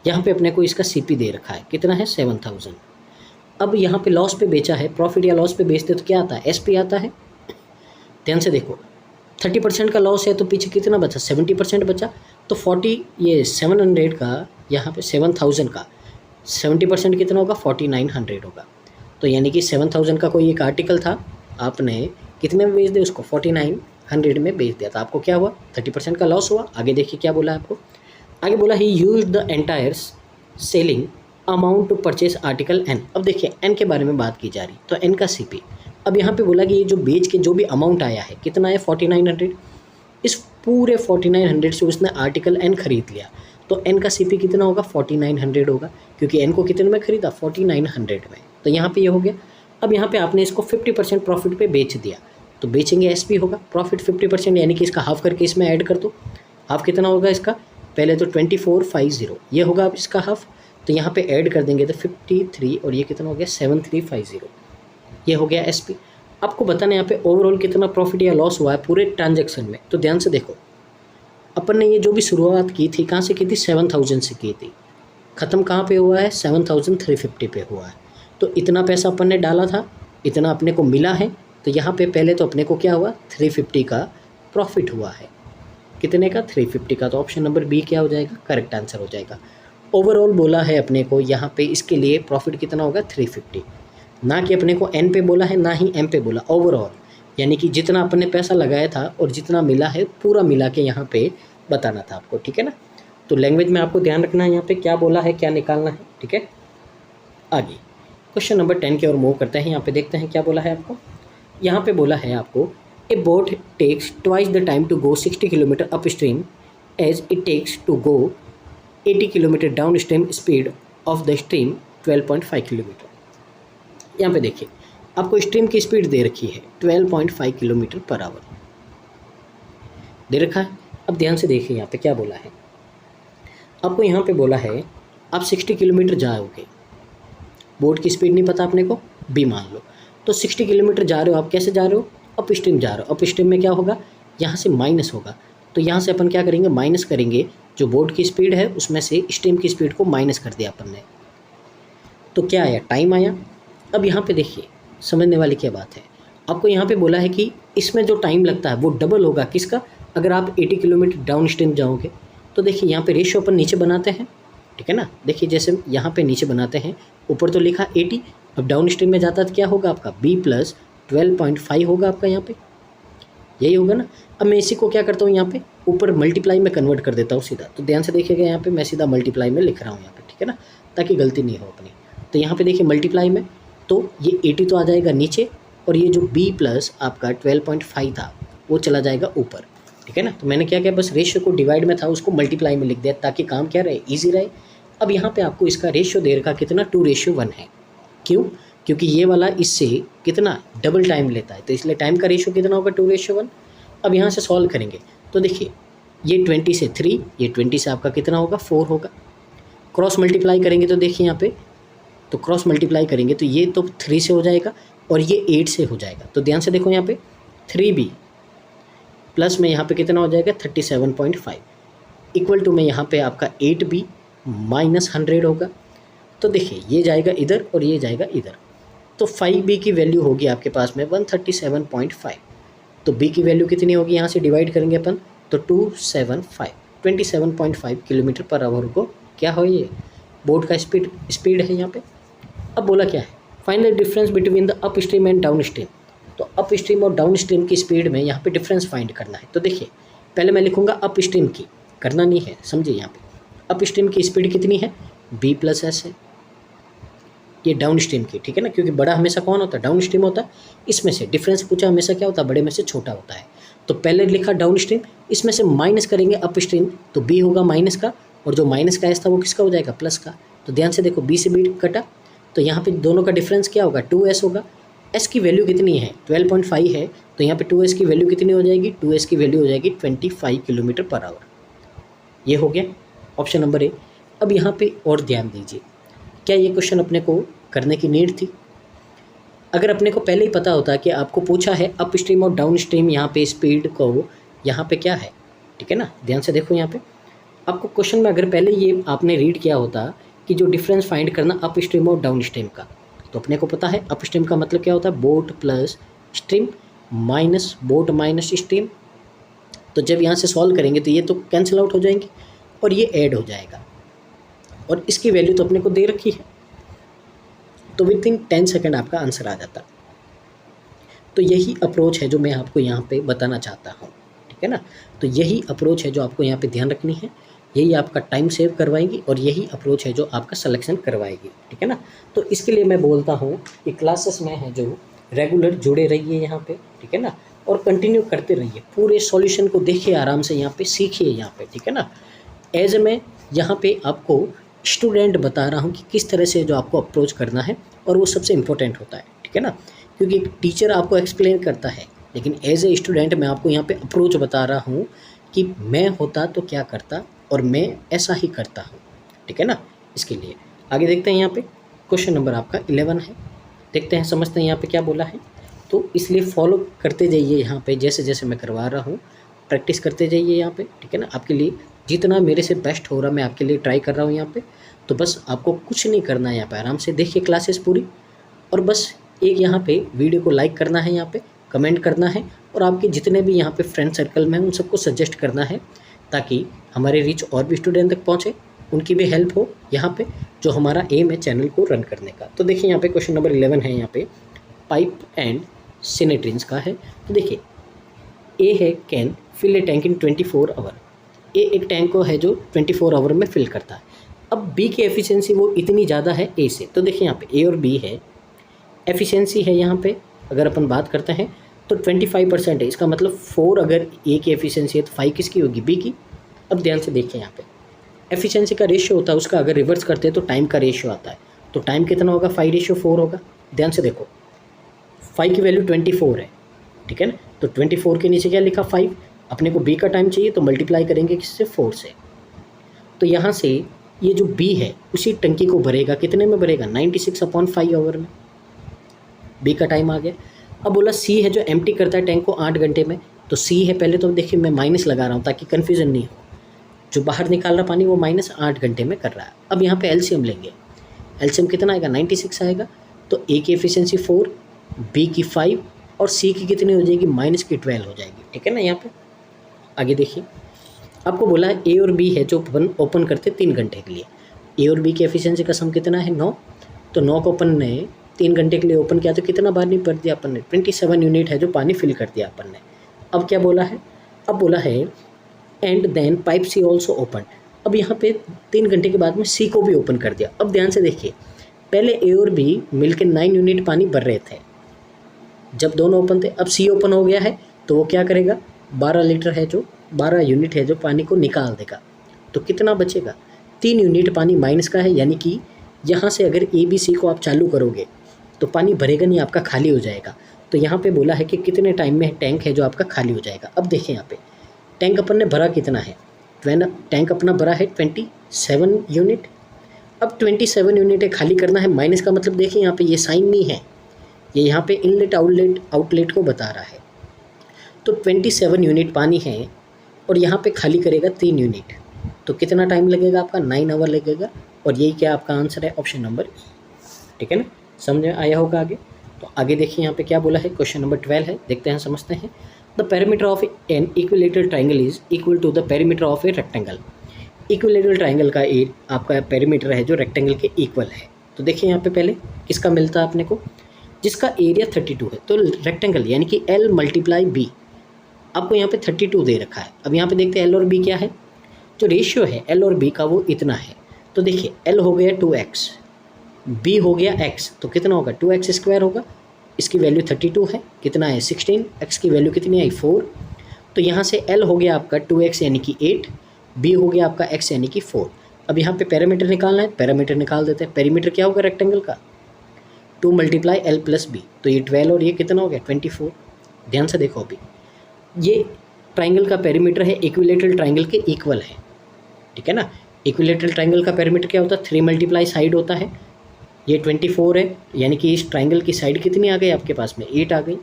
यहाँ पे अपने को इसका सीपी दे रखा है, कितना है 7000। अब यहाँ पे लॉस पे बेचा है, प्रॉफिट या लॉस पे बेचते तो क्या आता है एसपी आता है। ध्यान से देखो 30% का लॉस है तो पीछे कितना बचा 70% बचा, तो 700 का यहाँ पे 7000 का 70% कितना होगा 4900 होगा। तो यानी कि 7000 का कोई एक आर्टिकल था, आपने कितने में बेच दिया उसको 4900 में बेच दिया, तो आपको क्या हुआ 30% का लॉस हुआ। आगे देखिए क्या बोला आपको, आगे बोला he used the entire selling amount to purchase article N. अब देखिए एन के बारे में बात की जा रही, तो एन का सीपी। अब यहाँ पे बोला कि ये जो बेच के जो भी अमाउंट आया है कितना है 4900, इस पूरे 4900 से उसने आर्टिकल एन खरीद लिया, तो एन का सीपी कितना होगा 4900 होगा, क्योंकि एन को कितने में खरीदा 4900 में। तो यहाँ पे ये हो गया। अब यहाँ पे आपने इसको 50% प्रॉफिट पे बेच दिया, तो बेचेंगे एसपी होगा, प्रॉफिट 50% यानी कि इसका हाफ करके इसमें ऐड कर दो। हाफ कितना होगा इसका, पहले तो 2450 ये होगा, अब इसका हाफ, तो यहाँ पे ऐड कर देंगे तो 53, और ये कितना हो गया 7350, ये हो गया एसपी। आपको बताना यहाँ पे ओवरऑल कितना प्रॉफिट या लॉस हुआ है पूरे ट्रांजैक्शन में। तो ध्यान से देखो अपन ने ये जो भी शुरुआत की थी कहाँ से की थी 7000 से की थी, ख़त्म कहाँ पे हुआ है 7350 पे हुआ है। तो इतना पैसा अपन ने डाला था, इतना अपने को मिला है, तो यहाँ पे पहले तो अपने को क्या हुआ 350 का प्रॉफिट हुआ है, कितने का 350 का। तो ऑप्शन नंबर बी क्या हो जाएगा करेक्ट आंसर हो जाएगा। ओवरऑल बोला है अपने को यहाँ पे, इसके लिए प्रॉफिट कितना होगा 350, ना कि अपने को एन पे बोला है ना ही एम पे बोला, ओवरऑल यानी कि जितना अपन ने पैसा लगाया था और जितना मिला है पूरा मिला के यहाँ पे बताना था आपको। ठीक है ना, तो लैंग्वेज में आपको ध्यान रखना है यहाँ पे क्या बोला है क्या निकालना है। ठीक है, आगे क्वेश्चन नंबर 10 की ओर मूव करते हैं। यहाँ पे देखते हैं क्या बोला है आपको। यहाँ पे बोला है आपको a boat takes twice the time to go 60 kilometre upstream as it takes to go 80 kilometre downstream, speed of the stream 12.5 kilometre. यहाँ पे देखिए आपको स्ट्रीम की स्पीड दे रखी है 12.5 किलोमीटर पर आवर दे रखा है। अब ध्यान से देखिए यहाँ पे क्या बोला है आपको, यहाँ पे बोला है आप 60 किलोमीटर जाओगे, बोट की स्पीड नहीं पता अपने को बी मान लो, तो 60 किलोमीटर जा रहे हो आप, कैसे जा रहे हो अप स्ट्रीम जा रहे हो, अप स्ट्रीम में क्या होगा यहाँ से माइनस होगा, तो यहाँ से अपन क्या करेंगे माइनस करेंगे, जो बोट की स्पीड है उसमें से स्ट्रीम की स्पीड को माइनस कर दिया अपन ने, तो क्या आया टाइम आया। अब यहाँ पे देखिए समझने वाली क्या बात है, आपको यहाँ पे बोला है कि इसमें जो टाइम लगता है वो डबल होगा किसका, अगर आप 80 किलोमीटर डाउन स्ट्रीम जाओगे तो देखिए यहाँ पे रेशियो अपन नीचे बनाते हैं, ठीक है ना। देखिए जैसे यहाँ पे नीचे बनाते हैं, ऊपर तो लिखा 80, अब डाउन स्ट्रीम में जाता तो क्या होगा आपका B + 12.5 होगा आपका यहाँ पे, यही होगा ना। अब मैं इसी को क्या करता हूँ यहाँ पे ऊपर मल्टीप्लाई में कन्वर्ट कर देता हूँ सीधा। तो ध्यान से देखिएगा यहाँ पे मैं सीधा मल्टीप्लाई में लिख रहा हूँ यहाँ पे, ठीक है ना, ताकि गलती नहीं हो अपनी। तो यहाँ पे देखिए मल्टीप्लाई में तो ये 80 तो आ जाएगा नीचे, और ये जो B + आपका 12.5 था वो चला जाएगा ऊपर, ठीक है ना। तो मैंने क्या किया, बस रेशियो को डिवाइड में था उसको मल्टीप्लाई में लिख दिया ताकि काम क्या रहे, ईजी रहे। अब यहाँ पे आपको इसका रेशियो दे रखा कितना, 2:1 है। क्यों? क्योंकि ये वाला इससे कितना डबल टाइम लेता है, तो इसलिए टाइम का रेशियो कितना होगा, 2:1। अब यहाँ से सॉल्व करेंगे तो देखिए ये 20 से 3, ये 20 से आपका कितना होगा, 4 होगा। क्रॉस मल्टीप्लाई करेंगे तो देखिए यहाँ पे, तो क्रॉस मल्टीप्लाई करेंगे तो ये तो 3 से हो जाएगा और ये 8 से हो जाएगा। तो ध्यान से देखो यहाँ पे 3B प्लस में यहाँ पे कितना हो जाएगा, 37.5 इक्वल टू में यहाँ पे आपका 8B - 100 होगा। तो देखिए ये जाएगा इधर और ये जाएगा इधर, तो 5B की वैल्यू होगी आपके पास में 137.5। तो B की वैल्यू कितनी होगी, यहाँ से डिवाइड करेंगे अपन तो 27.5 किलोमीटर पर आवर को क्या हो, ये बोट का स्पीड है यहाँ पे। अब बोला क्या है, find the difference between the up stream and down stream. तो अप स्ट्रीम और डाउन स्ट्रीम की स्पीड में यहाँ पे डिफरेंस फाइंड करना है। तो देखिए पहले मैं लिखूँगा अप स्ट्रीम की, करना नहीं है, समझिए यहाँ पे अप स्ट्रीम की स्पीड कितनी है, B + S है। ये डाउन स्ट्रीम की, ठीक है ना, क्योंकि बड़ा हमेशा कौन होता है, डाउन स्ट्रीम होता है। इसमें से डिफरेंस पूछा हमेशा क्या होता है, बड़े में से छोटा होता है। तो पहले लिखा डाउन स्ट्रीम, इसमें से माइनस करेंगे अप स्ट्रीम, तो B होगा माइनस का, और जो माइनस का S था वो किसका हो जाएगा, प्लस का। तो ध्यान से देखो B से B कटा, तो यहाँ पे दोनों का डिफरेंस क्या होगा, 2S होगा। S की वैल्यू कितनी है, 12.5 है, तो यहाँ पे 2S की वैल्यू कितनी हो जाएगी, 2S की वैल्यू हो जाएगी 25 किलोमीटर पर आवर। ये हो गया ऑप्शन नंबर A। अब यहाँ पे और ध्यान दीजिए, क्या ये क्वेश्चन अपने को करने की नीड थी? अगर अपने को पहले ही पता होता कि आपको पूछा है अप स्ट्रीम और डाउन स्ट्रीम यहाँ पे स्पीड को यहाँ पे क्या है, ठीक है ना। ध्यान से देखो यहाँ पे आपको क्वेश्चन में अगर पहले ये आपने रीड किया होता कि जो डिफरेंस फाइंड करना अप स्ट्रीम और डाउन स्ट्रीम का, तो अपने को पता है अप स्ट्रीम का मतलब क्या होता है, boat plus stream minus boat minus stream. तो जब यहाँ से सॉल्व करेंगे तो ये तो कैंसिल आउट हो जाएंगे और ये ऐड हो जाएगा, और इसकी वैल्यू तो अपने को दे रखी है, तो विदिन 10 सेकेंड आपका आंसर आ जाता। तो यही अप्रोच है जो मैं आपको यहाँ पे बताना चाहता हूँ, ठीक है ना। तो यही अप्रोच है जो आपको यहाँ पे ध्यान रखनी है, यही आपका टाइम सेव करवाएगी और यही अप्रोच है जो आपका सिलेक्शन करवाएगी, ठीक है ना। तो इसके लिए मैं बोलता हूँ कि क्लासेस में है जो रेगुलर जुड़े रहिए यहाँ पे, ठीक है ना, और कंटिन्यू करते रहिए, पूरे सॉल्यूशन को देखिए, आराम से यहाँ पे सीखिए यहाँ पे, ठीक है ना। एज मैं यहाँ पे आपको स्टूडेंट बता रहा हूँ कि किस तरह से जो आपको अप्रोच करना है, और वो सबसे इम्पोर्टेंट होता है, ठीक है ना। क्योंकि टीचर आपको एक्सप्लेन करता है, लेकिन एज ए स्टूडेंट मैं आपको यहाँ पे अप्रोच बता रहा हूँ कि मैं होता तो क्या करता और मैं ऐसा ही करता हूँ, ठीक है ना। इसके लिए आगे देखते हैं, यहाँ पे क्वेश्चन नंबर आपका 11 है, देखते हैं समझते हैं यहाँ पे क्या बोला है। तो इसलिए फॉलो करते जाइए यहाँ पे, जैसे जैसे मैं करवा रहा हूँ प्रैक्टिस करते जाइए यहाँ पे, ठीक है ना। आपके लिए जितना मेरे से बेस्ट हो रहा मैं आपके लिए ट्राई कर रहा हूँ यहाँ पे। तो बस आपको कुछ नहीं करना है यहाँ पे, आराम से देखिए क्लासेस पूरी, और बस एक यहाँ पे वीडियो को लाइक करना है, यहाँ पे कमेंट करना है, और आपके जितने भी यहाँ पे फ्रेंड सर्कल में हैं उन सबको सजेस्ट करना है, ताकि हमारे रीच और भी स्टूडेंट तक पहुँचे, उनकी भी हेल्प हो यहाँ पे, जो हमारा एम है चैनल को रन करने का। तो देखिए यहाँ पे क्वेश्चन नंबर 11 है, यहाँ पे पाइप एंड सिनेट्रिन्स का है। तो देखिए ए है can fill a tank in 24 hour. A एक टैंक को है जो 24 आवर में फिल करता है। अब बी की एफिशिएंसी वो इतनी ज़्यादा है ए से। तो देखिए यहाँ पे ए और बी है, एफिशिएंसी है यहाँ पे अगर अपन बात करते हैं तो 25% है। इसका मतलब 4 अगर ए की एफिशिएंसी है तो 5 किसकी होगी, बी की। अब ध्यान से देखिए यहाँ पे एफिशिएंसी का रेशियो होता है उसका, अगर रिवर्स करते हैं तो टाइम का रेशियो आता है। तो टाइम कितना होगा, 5:4 होगा। ध्यान से देखो 5 की वैल्यू 24 है, ठीक है ना। तो 24 के नीचे क्या लिखा, 5। अपने को बी का टाइम चाहिए तो मल्टीप्लाई करेंगे किससे, 4 से। तो यहाँ से ये जो बी है उसी टंकी को भरेगा, कितने में भरेगा, 96/5 आवर में। बी का टाइम आ गया। अब बोला सी है जो एम्प्टी करता है टैंक को 8 घंटे में। तो सी है, पहले तो देखिए मैं माइनस लगा रहा हूँ ताकि कन्फ्यूजन नहीं हो। जो बाहर निकाल रहा पानी वो -8 घंटे में कर रहा है। अब यहाँ पे एलसीएम लेंगे, एलसीएम कितना आएगा, 96 आएगा। तो ए की एफिशिएंसी 4, बी की 5 और सी की कितनी हो जाएगी, -12 हो जाएगी, ठीक है ना। यहाँ पे आगे देखिए आपको बोला है ए और बी है जो अपन ओपन करते 3 घंटे के लिए। ए और बी की एफिशिएंसी का सम कितना है 9, तो 9 को अपन ने 3 घंटे के लिए ओपन किया तो कितना पानी भर दिया अपन ने 27 यूनिट है जो पानी फिल कर दिया अपन ने। अब क्या बोला है, अब बोला है and then pipe C also open. अब यहाँ पे 3 घंटे के बाद में सी को भी ओपन कर दिया। अब ध्यान से देखिए, पहले ए और बी मिलकर 9 यूनिट पानी भर रहे थे जब दोनों ओपन थे। अब सी ओपन हो गया है तो वो क्या करेगा, 12 लीटर है जो 12 यूनिट है जो पानी को निकाल देगा। तो कितना बचेगा, 3 यूनिट पानी माइनस का है, यानी कि यहाँ से अगर ए बी सी को आप चालू करोगे तो पानी भरेगा नहीं, आपका खाली हो जाएगा। तो यहाँ पे बोला है कि कितने टाइम में टैंक है जो आपका खाली हो जाएगा। अब देखिए यहाँ पे टैंक अपन ने भरा कितना है, टैंक अपना भरा है 27 यूनिट। अब 27 यूनिट है, खाली करना है, माइनस का मतलब देखिए यहाँ पे ये साइन नहीं है, ये यहाँ पे इनलेट आउटलेट को बता रहा है। तो 27 यूनिट पानी है और यहाँ पे खाली करेगा 3 यूनिट, तो कितना टाइम लगेगा आपका 9 आवर लगेगा। और यही क्या आपका आंसर है, ऑप्शन नंबर, ठीक है ना, समझ में आया होगा आगे। तो आगे देखिए यहाँ पे क्या बोला है, क्वेश्चन नंबर 12 है, देखते हैं समझते हैं। The perimeter of an equilateral triangle is equal to the perimeter of a rectangle. Equilateral triangle का आपका पेरीमीटर है जो रेक्टेंगल के इक्वल है। तो देखिए यहाँ पे पहले किसका मिलता है अपने को, जिसका एरिया 32 है, तो रेक्टेंगल यानी कि L × B, आपको यहाँ पे 32 दे रखा है। अब यहाँ पे देखते हैं L और B क्या है, जो रेशियो है L और B का वो इतना है। तो देखिए L हो गया 2x, B हो गया x, तो कितना होगा 2x² होगा। इसकी वैल्यू 32 है, कितना है 16, x की वैल्यू कितनी आई 4। तो यहाँ से L हो गया आपका 2x यानी कि 8, B हो गया आपका x यानी कि 4। अब यहाँ पे पैरामीटर निकालना है, पैरामीटर निकाल देते हैं। पैरामीटर क्या होगा रेक्टेंगल का, 2 × L + B, तो ये 12 और ये कितना हो गया 24। ध्यान से देखो, अभी ये ट्राइंगल का पेरीमीटर है, इक्विलेटरल ट्राइंगल के इक्वल है, ठीक है ना। इक्विलेटरल ट्राइंगल का पेरीमीटर क्या होता है, 3 × साइड होता है, ये 24 है, यानी कि इस ट्राइंगल की साइड कितनी आ गई आपके पास में 8 आ गई।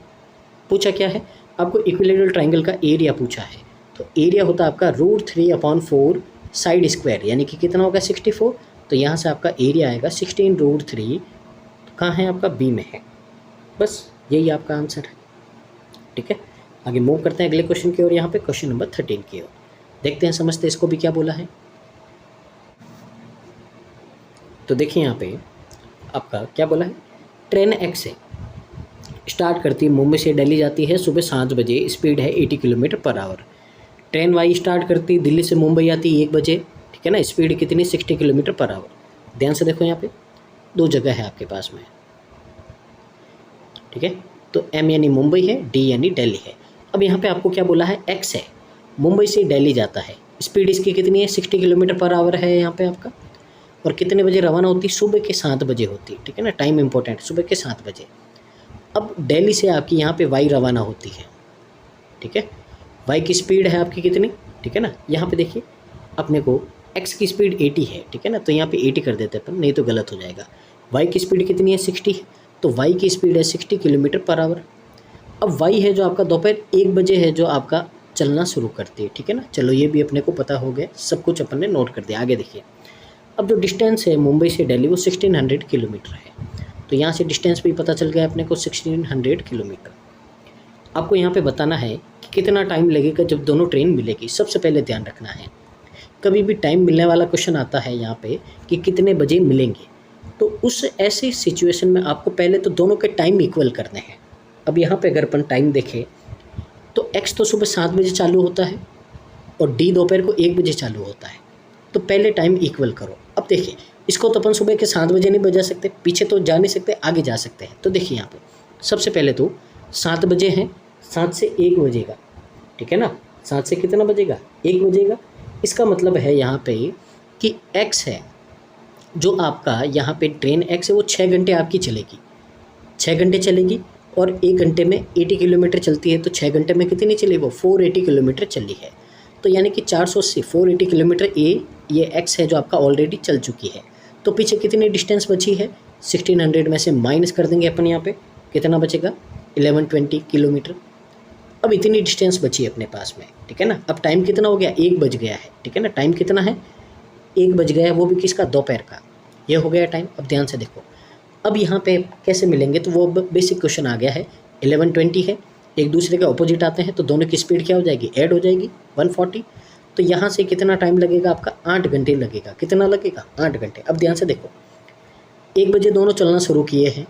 पूछा क्या है आपको, इक्विलेटरल ट्राइंगल का एरिया पूछा है, तो एरिया होता है आपका √3/4 साइड स्क्वायर, यानी कि कितना होगा 64। तो यहाँ से आपका एरिया आएगा 16√3, कहाँ है आपका बी में है। बस यही आपका आंसर है, ठीक है। आगे मूव करते हैं अगले क्वेश्चन की ओर, यहाँ पे क्वेश्चन नंबर 13 की ओर देखते हैं, समझते हैं इसको भी क्या बोला है। तो देखिए यहाँ पे आपका क्या बोला है, ट्रेन एक्स है, स्टार्ट करती है मुंबई से दिल्ली जाती है सुबह 7 बजे, स्पीड है 80 km/h। ट्रेन वाई स्टार्ट करती दिल्ली से मुंबई आती 1 बजे, ठीक है ना, स्पीड कितनी 60 km/h। ध्यान से देखो यहाँ पे 2 जगह है आपके पास में, ठीक है। तो M यानी मुंबई है, D यानी दिल्ली है। अब यहाँ पे आपको क्या बोला है, X है, मुंबई से दिल्ली जाता है, स्पीड इसकी कितनी है 60 km/h है यहाँ पे आपका। और कितने बजे रवाना होती, सुबह के 7 बजे होती, ठीक है ना, टाइम इंपॉर्टेंट, सुबह के 7 बजे। अब दिल्ली से आपकी यहाँ पे Y रवाना होती है, ठीक है। Y की स्पीड है आपकी कितनी, ठीक है ना। यहाँ पे देखिए अपने को X की स्पीड 80 है, ठीक है ना, तो यहाँ पे 80 कर देते हैं, नहीं तो गलत हो जाएगा। Y की स्पीड कितनी है 60 है, तो Y की स्पीड है 60 km/h। अब Y है जो आपका दोपहर 1 बजे है जो आपका चलना शुरू करती है, ठीक है ना। चलो ये भी अपने को पता हो गया, सब कुछ अपन ने नोट कर दिया। आगे देखिए, अब जो डिस्टेंस है मुंबई से दिल्ली वो 1600 किलोमीटर है, तो यहाँ से डिस्टेंस भी पता चल गया अपने को 1600 किलोमीटर। आपको यहाँ पे बताना है कि कितना टाइम लगेगा जब दोनों ट्रेन मिलेगी। सबसे पहले ध्यान रखना है, कभी भी टाइम मिलने वाला क्वेश्चन आता है यहाँ पे कि कितने बजे मिलेंगे, तो उस ऐसी सिचुएशन में आपको पहले तो दोनों के टाइम इक्वल करने हैं। अब यहाँ पे अगर अपन टाइम देखें तो X तो सुबह 7 बजे चालू होता है और D दोपहर को 1 बजे चालू होता है, तो पहले टाइम इक्वल करो। अब देखिए इसको तो अपन सुबह के 7 बजे नहीं बजा सकते, पीछे तो जा नहीं सकते, आगे जा सकते हैं। तो देखिए यहाँ पे सबसे पहले तो 7 बजे हैं, 7 से 1 बजेगा, ठीक है ना, 7 से कितना बजेगा 1 बजेगा। इसका मतलब है यहाँ पे कि X है जो आपका यहाँ पे ट्रेन X है वो 6 घंटे आपकी चलेगी, 6 घंटे चलेगी और 1 घंटे में 80 किलोमीटर चलती है, तो 6 घंटे में कितनी चली वो 480 किलोमीटर चली है। तो यानी कि 480 480 किलोमीटर ये X है जो आपका ऑलरेडी चल चुकी है। तो पीछे कितनी डिस्टेंस बची है, 1600 में से माइनस कर देंगे अपन, यहाँ पे कितना बचेगा 1120 किलोमीटर। अब इतनी डिस्टेंस बची है अपने पास में, ठीक है ना। अब टाइम कितना हो गया 1 बज गया है, ठीक है ना, टाइम कितना है 1 बज गया है, वो भी किसका दोपहर का, ये हो गया टाइम। अब ध्यान से देखो, अब यहाँ पे कैसे मिलेंगे, तो वो बेसिक क्वेश्चन आ गया है। 1120 है, एक दूसरे के ऑपोजिट आते हैं तो दोनों की स्पीड क्या हो जाएगी ऐड हो जाएगी 140। तो यहाँ से कितना टाइम लगेगा आपका, 8 घंटे लगेगा। कितना लगेगा, 8 घंटे। अब ध्यान से देखो, 1 बजे दोनों चलना शुरू किए हैं,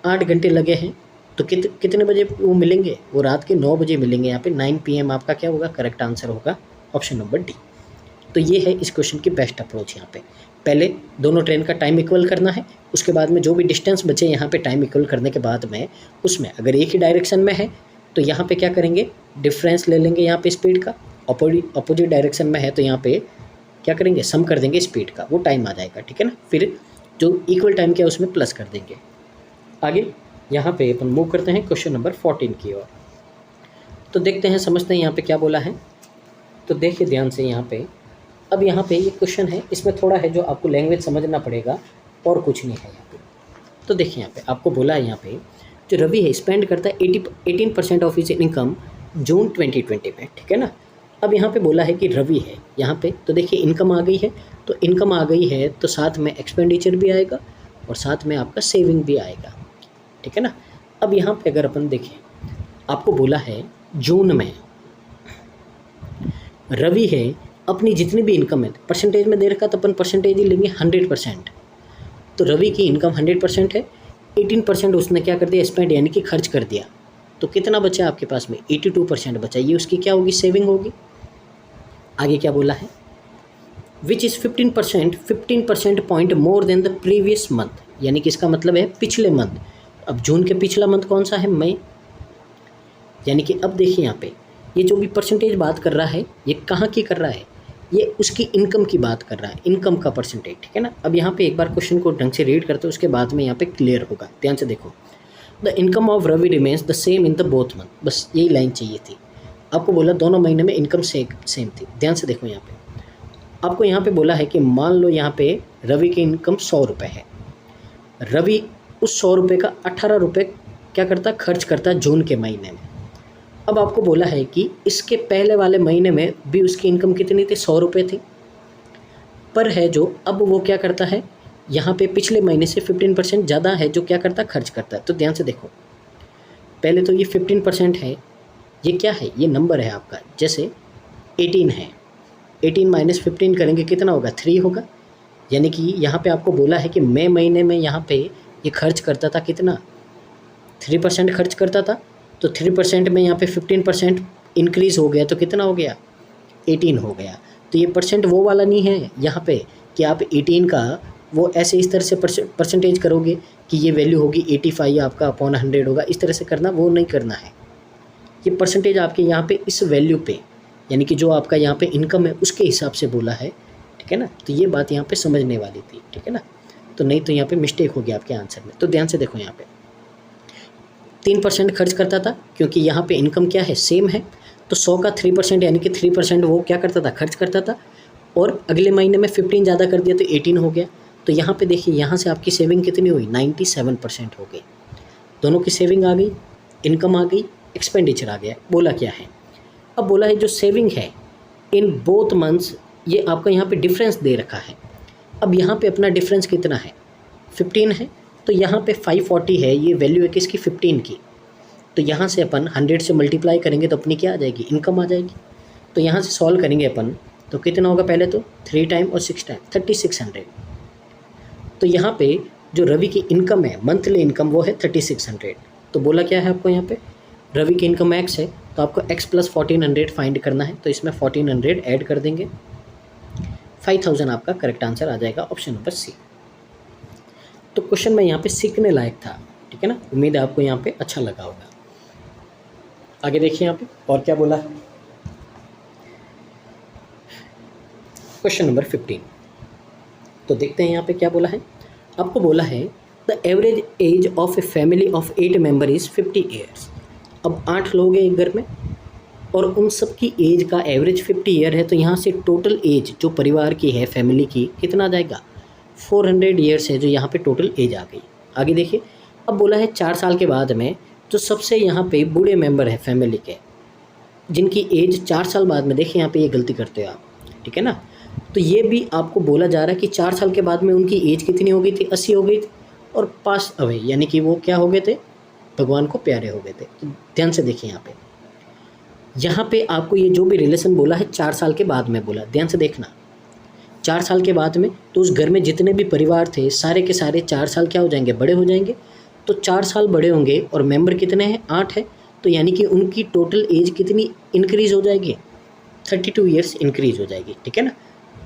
8 घंटे लगे हैं, तो कितने बजे वो मिलेंगे, वो रात के 9 बजे मिलेंगे। यहाँ पे 9 PM आपका क्या होगा, करेक्ट आंसर होगा ऑप्शन नंबर डी। तो ये है इस क्वेश्चन की बेस्ट अप्रोच। यहाँ पे पहले दोनों ट्रेन का टाइम इक्वल करना है, उसके बाद में जो भी डिस्टेंस बचे यहाँ पे टाइम इक्वल करने के बाद में उसमें अगर एक ही डायरेक्शन में है तो यहाँ पे क्या करेंगे, डिफरेंस ले लेंगे यहाँ पे स्पीड का। अपोजिट डायरेक्शन में है तो यहाँ पे क्या करेंगे, सम कर देंगे स्पीड का, वो टाइम आ जाएगा, ठीक है ना। फिर जो इक्वल टाइम क्या है उसमें प्लस कर देंगे। आगे यहाँ पे अपन मूव करते हैं क्वेश्चन नंबर 14 की ओर। तो देखते हैं, समझते हैं यहाँ पे क्या बोला है। तो देखिए ध्यान से यहाँ पे, अब यहाँ पे ये क्वेश्चन है, इसमें थोड़ा है जो आपको लैंग्वेज समझना पड़ेगा और कुछ नहीं है यहाँ पे। तो देखिए यहाँ पे आपको बोला है, यहाँ पे जो रवि है स्पेंड करता है 18% ऑफ हिज इनकम जून 2020 में, ठीक है ना। अब यहाँ पे बोला है कि रवि है यहाँ पे, तो देखिए इनकम आ गई है, तो इनकम आ गई है तो साथ में एक्सपेंडिचर भी आएगा और साथ में आपका सेविंग भी आएगा, ठीक है ना। अब यहाँ पे अगर अपन देखें, आपको बोला है जून में रवि है अपनी जितनी भी इनकम है, परसेंटेज में दे रखा तो अपन परसेंटेज ही लेंगे 100%। तो रवि की इनकम 100% है, 18% उसने क्या कर दिया, स्पेंड यानी कि खर्च कर दिया। तो कितना बचा आपके पास में, 82% बचा। ये उसकी क्या होगी, सेविंग होगी। आगे क्या बोला है, which is 15% point more than the previous month, यानी कि इसका मतलब है पिछले मंथ। अब जून के पिछला मंथ कौन सा है, मई। यानी कि अब देखिए यहाँ पे ये जो भी परसेंटेज बात कर रहा है, ये कहाँ की कर रहा है, ये उसकी इनकम की बात कर रहा है, इनकम का परसेंटेज, ठीक है ना। अब यहाँ पे एक बार क्वेश्चन को ढंग से रीड करते हो, उसके बाद में यहाँ पे क्लियर होगा। ध्यान से देखो, the income of Ravi remains the same in the both month, बस यही लाइन चाहिए थी। आपको बोला दोनों महीने में इनकम सेम थी। ध्यान से देखो, यहाँ पे आपको यहाँ पे बोला है कि मान लो यहाँ पे रवि की इनकम 100 रुपये है, रवि उस 100 रुपये का 18 रुपये क्या करता, खर्च करता जून के महीने में। अब आपको बोला है कि इसके पहले वाले महीने में भी उसकी इनकम कितनी थी, 100 रुपये थी, पर है जो अब वो क्या करता है, यहाँ पे पिछले महीने से 15% ज़्यादा है जो क्या करता, खर्च करता है। तो ध्यान से देखो, पहले तो ये 15% है, ये क्या है, ये नंबर है आपका, जैसे 18 है, 18 माइनस 15 करेंगे कितना होगा, 3 होगा। यानी कि यहाँ पे आपको बोला है कि मई महीने में यहाँ पे ये खर्च करता था कितना, 3% खर्च करता था। तो 3% में यहाँ पे 15% इंक्रीज़ हो गया तो कितना हो गया, 18 हो गया। तो ये परसेंट वो वाला नहीं है यहाँ पे कि आप 18 का वो ऐसे इस तरह से परसेंटेज करोगे कि ये वैल्यू होगी 85 आपका अपॉन 100 होगा, इस तरह से करना, वो नहीं करना है। ये परसेंटेज आपके यहाँ पे इस वैल्यू पे, यानी कि जो आपका यहाँ पे इनकम है उसके हिसाब से बोला है, ठीक है ना। तो ये बात यहाँ पे समझने वाली थी, ठीक है ना। तो नहीं तो यहाँ पे मिस्टेक होगी आपके आंसर में। तो ध्यान से देखो, यहाँ पे 3% खर्च करता था, क्योंकि यहाँ पे इनकम क्या है, सेम है। तो 100 का 3% यानी कि 3% वो क्या करता था, खर्च करता था। और अगले महीने में 15 ज़्यादा कर दिया तो 18 हो गया। तो यहाँ पे देखिए, यहाँ से आपकी सेविंग कितनी हुई, 97% हो गई। दोनों की सेविंग आ गई, इनकम आ गई, एक्सपेंडिचर आ गया। बोला क्या है, अब बोला है जो सेविंग है इन बोथ मंथ्स, ये आपका यहाँ पे डिफरेंस दे रखा है। अब यहाँ पे अपना डिफरेंस कितना है, 15 है। तो यहाँ पे 540 है, ये वैल्यू है किसकी, 15 की। तो यहाँ से अपन 100 से मल्टीप्लाई करेंगे तो अपनी क्या आ जाएगी, इनकम आ जाएगी। तो यहाँ से सॉल्व करेंगे अपन तो कितना होगा, पहले तो 3 टाइम और 6 टाइम 3600। तो यहाँ पे जो रवि की इनकम है, मंथली इनकम, वो है 3600। तो बोला क्या है आपको, यहाँ पे रवि की इनकम x है, तो आपको x + 1400 फाइंड करना है। तो इसमें 1400 ऐड कर देंगे, 5000 आपका करेक्ट आंसर आ जाएगा, ऑप्शन नंबर सी। तो क्वेश्चन में यहाँ पे सीखने लायक था, ठीक है ना। उम्मीद है आपको यहाँ पे अच्छा लगा होगा। आगे देखिए यहाँ पे और क्या बोला है, क्वेश्चन नंबर 15। तो देखते हैं यहाँ पे क्या बोला है। आपको बोला है the average age of a family of 8 member is 50 years. अब 8 लोग हैं एक घर में और उन सब की एज का एवरेज 50 ईयर है। तो यहाँ से टोटल एज जो परिवार की है, फैमिली की, कितना आ जाएगा, 400 ईयर्स है, जो यहाँ पे टोटल एज आ गई। आगे देखिए, अब बोला है 4 साल के बाद में जो सबसे यहाँ पे बूढ़े मेंबर है फैमिली के, जिनकी एज 4 साल बाद में, देखिए यहाँ पे ये गलती करते हो आप, ठीक है ना। तो ये भी आपको बोला जा रहा है कि 4 साल के बाद में उनकी एज कितनी हो गई थी, 80 हो गई थी, और पास अवे यानी कि वो क्या हो गए थे, भगवान को प्यारे हो गए थे। तो ध्यान से देखिए यहाँ पे, यहाँ पे आपको ये जो भी रिलेशन बोला है 4 साल के बाद में बोला, ध्यान से देखना। 4 साल के बाद में तो उस घर में जितने भी परिवार थे सारे के सारे 4 साल क्या हो जाएंगे, बड़े हो जाएंगे। तो 4 साल बड़े होंगे और मेंबर कितने हैं, 8 है। तो यानी कि उनकी टोटल एज कितनी इंक्रीज़ हो जाएगी, 32 ईयर्स इंक्रीज़ हो जाएगी, ठीक है ना।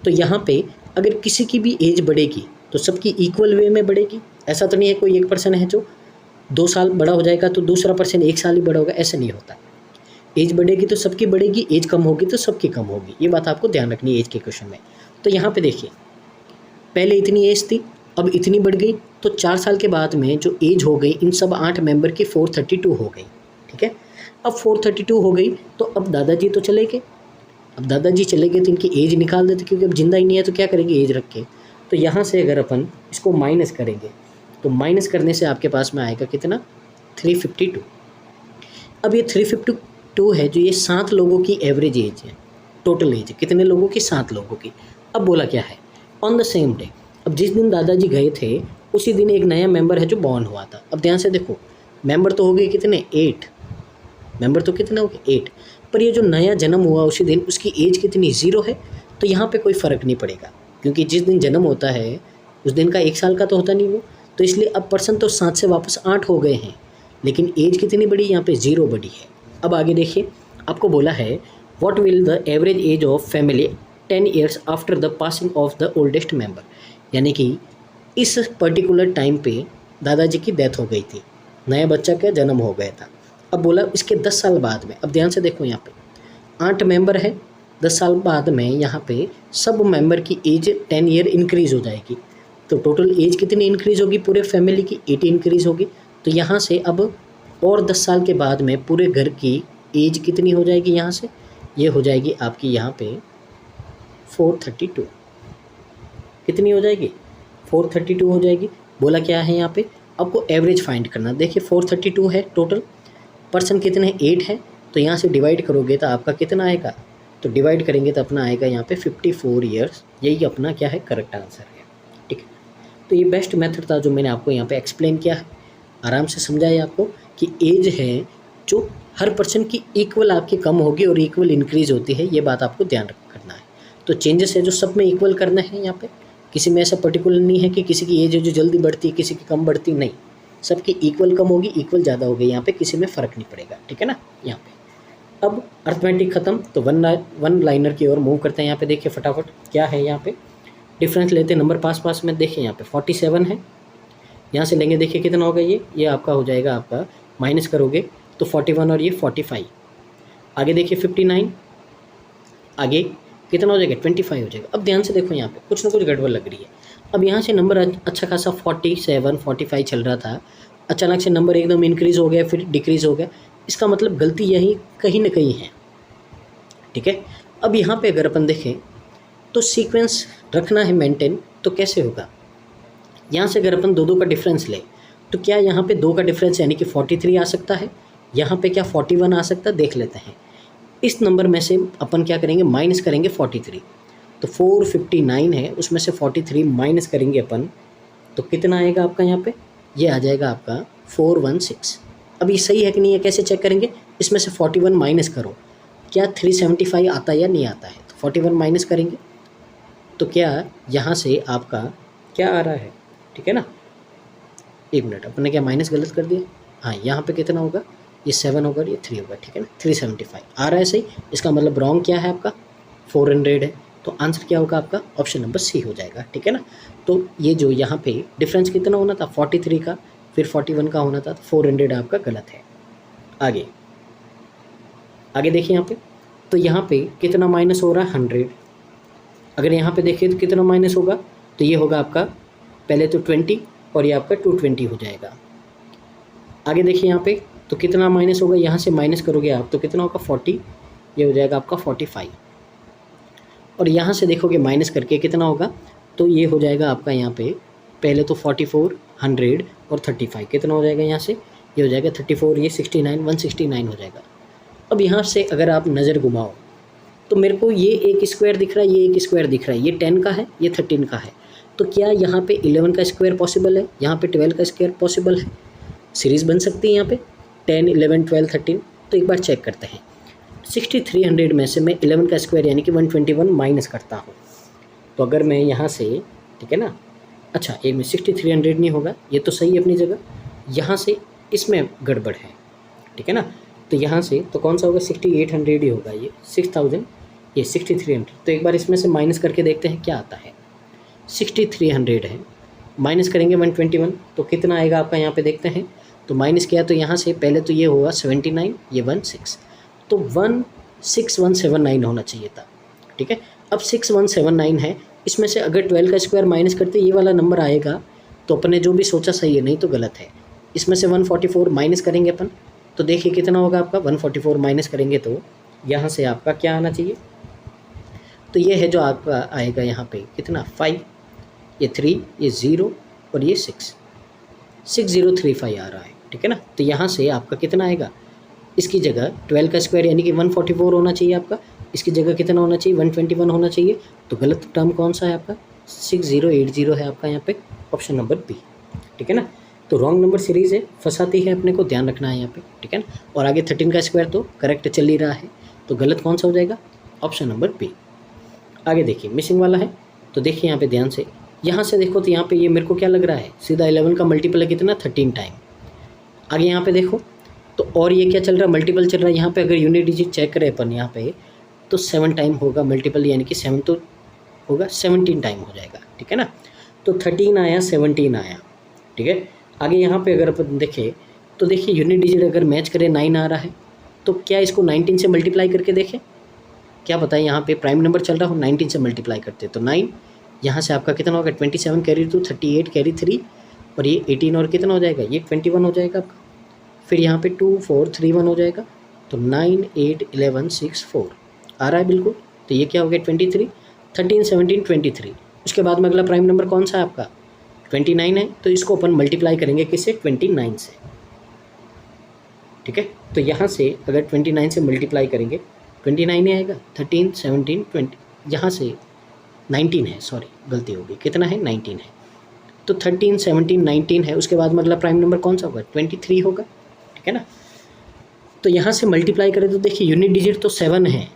तो यहाँ पे अगर किसी की भी एज बढ़ेगी तो सबकी इक्वल वे में बढ़ेगी। ऐसा तो नहीं है कोई एक पर्सन है जो 2 साल बड़ा हो जाएगा तो दूसरा पर्सन 1 साल ही बड़ा होगा, ऐसा नहीं होता। एज बढ़ेगी तो सबकी बढ़ेगी, एज कम होगी तो सबकी कम होगी। ये बात आपको ध्यान रखनी है एज के क्वेश्चन में। तो यहाँ पे देखिए, पहले इतनी एज थी, अब इतनी बढ़ गई, तो 4 साल के बाद में जो एज हो गई इन सब 8 मेंबर की 432 हो गई, ठीक है। अब 432 हो गई तो अब दादाजी तो चले गए। अब दादाजी चले गए तो इनकी एज निकाल देते, क्योंकि अब जिंदा ही नहीं है तो क्या करेंगे, एज रख के। तो यहाँ से अगर अपन इसको माइनस करेंगे तो माइनस करने से आपके पास में आएगा कितना, 352। अब ये 352 है जो ये 7 लोगों की एवरेज एज है, टोटल एज कितने लोगों की, 7 लोगों की। अब बोला क्या है, ऑन द सेम डे, अब जिस दिन दादाजी गए थे उसी दिन एक नया मेंबर है जो बॉर्न हुआ था। अब ध्यान से देखो, मेंबर तो हो गए कितने, 8 मेंबर तो कितने हो गए, 8। पर ये जो नया जन्म हुआ उसी दिन उसकी एज कितनी, 0 है। तो यहाँ पे कोई फ़र्क नहीं पड़ेगा, क्योंकि जिस दिन जन्म होता है उस दिन का 1 साल का तो होता नहीं वो। तो इसलिए अब पर्सन तो 7 से वापस 8 हो गए हैं, लेकिन एज कितनी बड़ी, यहाँ पे 0 बड़ी है। अब आगे देखिए, आपको बोला है what will the average age of family 10 years after the passing of the oldest member. यानी कि इस पर्टिकुलर टाइम पे दादाजी की डेथ हो गई थी, नया बच्चा का जन्म हो गया था। अब बोला इसके 10 साल बाद में। अब ध्यान से देखो, यहाँ पे 8 मेंबर है, 10 साल बाद में यहाँ पे सब मेंबर की एज 10 ईयर इंक्रीज़ हो जाएगी। तो टोटल एज कितनी इंक्रीज़ होगी पूरे फैमिली की, 80 इंक्रीज़ होगी। तो यहाँ से अब और 10 साल के बाद में पूरे घर की एज कितनी हो जाएगी, यहाँ से ये हो जाएगी आपकी यहाँ पे 432। कितनी हो जाएगी, 432 हो जाएगी। बोला क्या है यहाँ पे, आपको एवरेज फाइंड करना। देखिए 432 है टोटल, पर्सन कितने हैं, 8 है। तो यहाँ से डिवाइड करोगे तो आपका कितना आएगा, तो डिवाइड करेंगे तो अपना आएगा यहाँ पे 54 ईयर्स। यही अपना क्या है, करेक्ट आंसर है, ठीक है। तो ये बेस्ट मेथड था जो मैंने आपको यहाँ पे एक्सप्लेन किया है, आराम से समझाया आपको कि एज है जो हर पर्सन की इक्वल आपकी कम होगी और इक्वल इंक्रीज़ होती है, ये बात आपको ध्यान करना है। तो चेंजेस है जो सब में इक्वल करना है, यहाँ पे किसी में ऐसा पर्टिकुलर नहीं है कि किसी की एज है जो जल्दी बढ़ती है किसी की कम बढ़ती, नहीं, सबकी इक्वल कम होगी इक्वल ज़्यादा होगी, यहाँ पे किसी में फ़र्क नहीं पड़ेगा, ठीक है ना। यहाँ पे अब अर्थमेटिक ख़त्म, तो वन लाइनर की ओर मूव करते हैं। यहाँ पे देखिए फटाफट क्या है, यहाँ पे डिफरेंस लेते हैं नंबर पास में। देखिए यहाँ पे 47 है, यहाँ से लेंगे देखिए कितना होगा, ये आपका हो जाएगा, आपका माइनस करोगे तो 41 और ये 45। आगे देखिए 59, आगे कितना हो जाएगा, 25 हो जाएगा। अब ध्यान से देखो, यहाँ पे कुछ ना कुछ गड़बड़ लग रही है। अब यहाँ से नंबर अच्छा खासा 47 45 चल रहा था, अचानक से नंबर एकदम इंक्रीज़ हो गया फिर डिक्रीज़ हो गया। इसका मतलब गलती यही कहीं ना कहीं है, ठीक है। अब यहाँ पे अगर अपन देखें तो सीक्वेंस रखना है मेंटेन, तो कैसे होगा, यहाँ से अगर अपन दो का डिफरेंस ले तो क्या यहाँ पे 2 का डिफरेंस यानी कि 43 आ सकता है, यहाँ पे क्या 41 आ सकता है, देख लेते हैं। इस नंबर में से अपन क्या करेंगे, माइनस करेंगे 43। तो 459 है, उसमें से 43 माइनस करेंगे अपन, तो कितना आएगा आपका, यहाँ पे ये आ जाएगा आपका 416। अब ये सही है कि नहीं है, कैसे चेक करेंगे, इसमें से 41 माइनस करो, क्या 375 आता है या नहीं आता है। तो 41 माइनस करेंगे तो क्या यहाँ से आपका क्या आ रहा है, ठीक है ना। 1 मिनट, अपने क्या माइनस गलत कर दिया, हाँ यहाँ पे कितना होगा, ये 7 होगा, ये 3 होगा, ठीक है ना। 375 आ रहा है सही, इसका मतलब रॉन्ग क्या है आपका, 400 है। तो आंसर क्या होगा आपका, ऑप्शन नंबर सी हो जाएगा, ठीक है ना। तो ये जो यहाँ पे डिफरेंस कितना होना था, 43 का, फिर 41 का होना था, तो 400 आपका गलत है। आगे देखिए यहाँ पे, तो यहाँ पे कितना माइनस हो रहा है, 100। अगर यहाँ पे देखिए तो कितना माइनस होगा, तो ये होगा आपका पहले तो 20 और ये आपका 220 हो जाएगा। आगे देखिए यहाँ पे तो कितना माइनस होगा, यहाँ से माइनस करोगे आप तो कितना होगा 40, ये हो जाएगा आपका 45। और यहाँ से देखोगे माइनस करके कितना होगा, तो ये हो जाएगा आपका यहाँ पे पहले तो 44, 100 और 35, कितना हो जाएगा यहाँ से, ये हो जाएगा 34, ये 69, 169 हो जाएगा। अब यहाँ से अगर आप नज़र घुमाओ तो मेरे को ये एक स्क्वायर दिख रहा है, ये एक स्क्वायर दिख रहा है, ये 10 का है, ये 13 का है। तो क्या यहाँ पे 11 का स्क्वायर पॉसिबल है, यहाँ पे 12 का स्क्वायर पॉसिबल है, सीरीज़ बन सकती है यहाँ पे 10, 11, 12, 13। तो एक बार चेक करते हैं। 6300 में से मैं 11 का स्क्वायर यानी कि 121 माइनस करता हूँ। तो अगर मैं यहाँ से, ठीक है ना, अच्छा ये में 6300 नहीं होगा, ये तो सही है अपनी जगह, यहाँ से इसमें गड़बड़ है, ठीक है ना। तो यहाँ से तो कौन सा होगा, 6800 ही होगा, ये 6000, ये 6300। तो एक बार इसमें से माइनस करके देखते हैं क्या आता है। 6300 है, माइनस करेंगे 121 तो कितना आएगा आपका, यहाँ पे देखते हैं। तो माइनस किया तो यहाँ से पहले तो ये होगा 79, ये 16, तो 16179 होना चाहिए था, ठीक है। अब 6179 है, इसमें से अगर 12 का स्क्वायर माइनस करते ये वाला नंबर आएगा तो अपने जो भी सोचा सही है, नहीं तो गलत है। इसमें से 144 माइनस करेंगे अपन, तो देखिए कितना होगा आपका, 144 माइनस करेंगे तो यहाँ से आपका क्या आना चाहिए, तो ये है जो आपका आएगा यहाँ पे कितना 5, ये 3, ये 0 और ये 6035 आ रहा है, ठीक है ना। तो यहाँ से आपका कितना आएगा, इसकी जगह 12 का स्क्वायर यानी कि 144 होना चाहिए आपका, इसकी जगह कितना होना चाहिए, 121 होना चाहिए। तो गलत टर्म कौन सा है आपका, 6080 है आपका यहाँ पे, ऑप्शन नंबर बी, ठीक है ना। तो रॉन्ग नंबर सीरीज़ है, फंसाती है, अपने को ध्यान रखना है यहाँ पे, ठीक है ना। और आगे 13 का स्क्वायर तो करेक्ट चल ही रहा है, तो गलत कौन सा हो जाएगा, ऑप्शन नंबर बी। आगे देखिए मिसिंग वाला है, तो देखिए यहाँ पे ध्यान से, यहाँ से देखो तो यहाँ पे ये मेरे को क्या लग रहा है, सीधा 11 का मल्टीपल है कितना, 13 टाइम। आगे यहाँ पे देखो तो और ये क्या चल रहा है, मल्टीपल चल रहा है। यहाँ पे अगर यूनिट डिजिट चेक करें अपन यहाँ पे तो 7 टाइम होगा मल्टीपल, यानी कि 7 तो होगा, 17 टाइम हो जाएगा, ठीक है ना। तो 13 आया, 17 आया, ठीक है। आगे यहाँ पे अगर अपन देखें तो देखिए यूनिट डिजिट अगर मैच करें 9 आ रहा है, तो क्या इसको 19 से मल्टीप्लाई करके देखें, क्या पता है यहाँ पे प्राइम नंबर चल रहा हो, 19 से मल्टीप्लाई करते तो 9, यहाँ से आपका कितना होगा, 27 कैरी 2, 38 कैरी 3 और ये 18 और कितना हो जाएगा, ये 21 हो जाएगा आपका। फिर यहाँ पे 2 4 3 1 हो जाएगा, तो 9 8 11 6 4 आ रहा है बिल्कुल। तो ये क्या हो गया, 23, 13 17 23। उसके बाद में अगला प्राइम नंबर कौन सा है आपका, 29 है, तो इसको अपन मल्टीप्लाई करेंगे किससे, 29 से, ठीक है। तो यहाँ से अगर 29 से मल्टीप्लाई करेंगे 29 ही आएगा, 13 17 20, यहाँ से 19 है, सॉरी गलती होगी, कितना है 19 है, तो 13 17 19 है। उसके बाद में अगला प्राइम नंबर कौन सा होगा, 23 होगा, ठीक है ना। तो यहाँ से मल्टीप्लाई करें तो देखिए यूनिट डिजिट तो 7 है,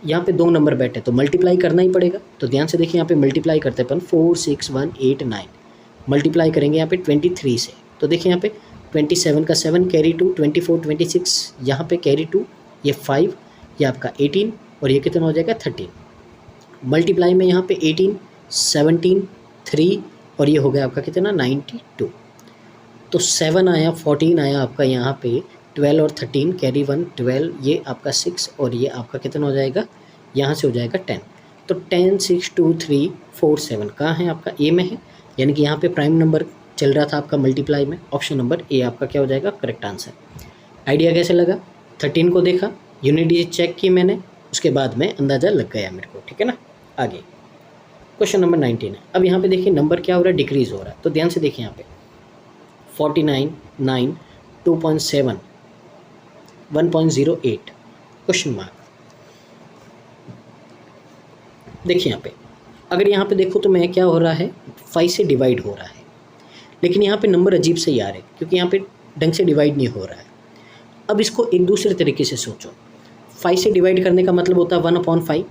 यहाँ पे 2 नंबर बैठे तो मल्टीप्लाई करना ही पड़ेगा। तो ध्यान से देखिए यहाँ पे मल्टीप्लाई करते हैं अपन, 4 6 1 8 9 मल्टीप्लाई करेंगे यहाँ पे 23 से, तो देखिए यहाँ पे 27 का 7 कैरी 2, 24 26 यहाँ पे कैरी 2, ये 5, ये आपका 18 और ये कितना हो जाएगा 13। मल्टीप्लाई में यहाँ पे 18 17 3 और ये हो गया आपका कितना 92। तो 7 आया, 14 आया आपका यहाँ पे, 12 और 13 कैरी 1 12, ये आपका 6 और ये आपका कितना हो जाएगा, यहाँ से हो जाएगा 10। तो 10 6 2 3 4 7 कहाँ है आपका, ए में है, यानी कि यहाँ पे प्राइम नंबर चल रहा था आपका मल्टीप्लाई में, ऑप्शन नंबर ए आपका क्या हो जाएगा, करेक्ट आंसर। आइडिया कैसे लगा, 13 को देखा, यूनिट डिजिट चेक की मैंने, उसके बाद में अंदाज़ा लग गया मेरे को, ठीक है ना। आगे क्वेश्चन नंबर 19 है। अब यहाँ पे देखिए नंबर क्या हो रहा है, डिक्रीज़ हो रहा है। तो ध्यान से देखिए यहाँ पे 49 9 2.7 1.08 क्वेश्चन मार्क। देखिए यहाँ पे अगर यहाँ पे देखो तो मैं क्या हो रहा है, 5 से डिवाइड हो रहा है, लेकिन यहाँ पे नंबर अजीब से ही आ रहे हैं क्योंकि यहाँ पे ढंग से डिवाइड नहीं हो रहा है। अब इसको एक दूसरे तरीके से सोचो, 5 से डिवाइड करने का मतलब होता है 1/5,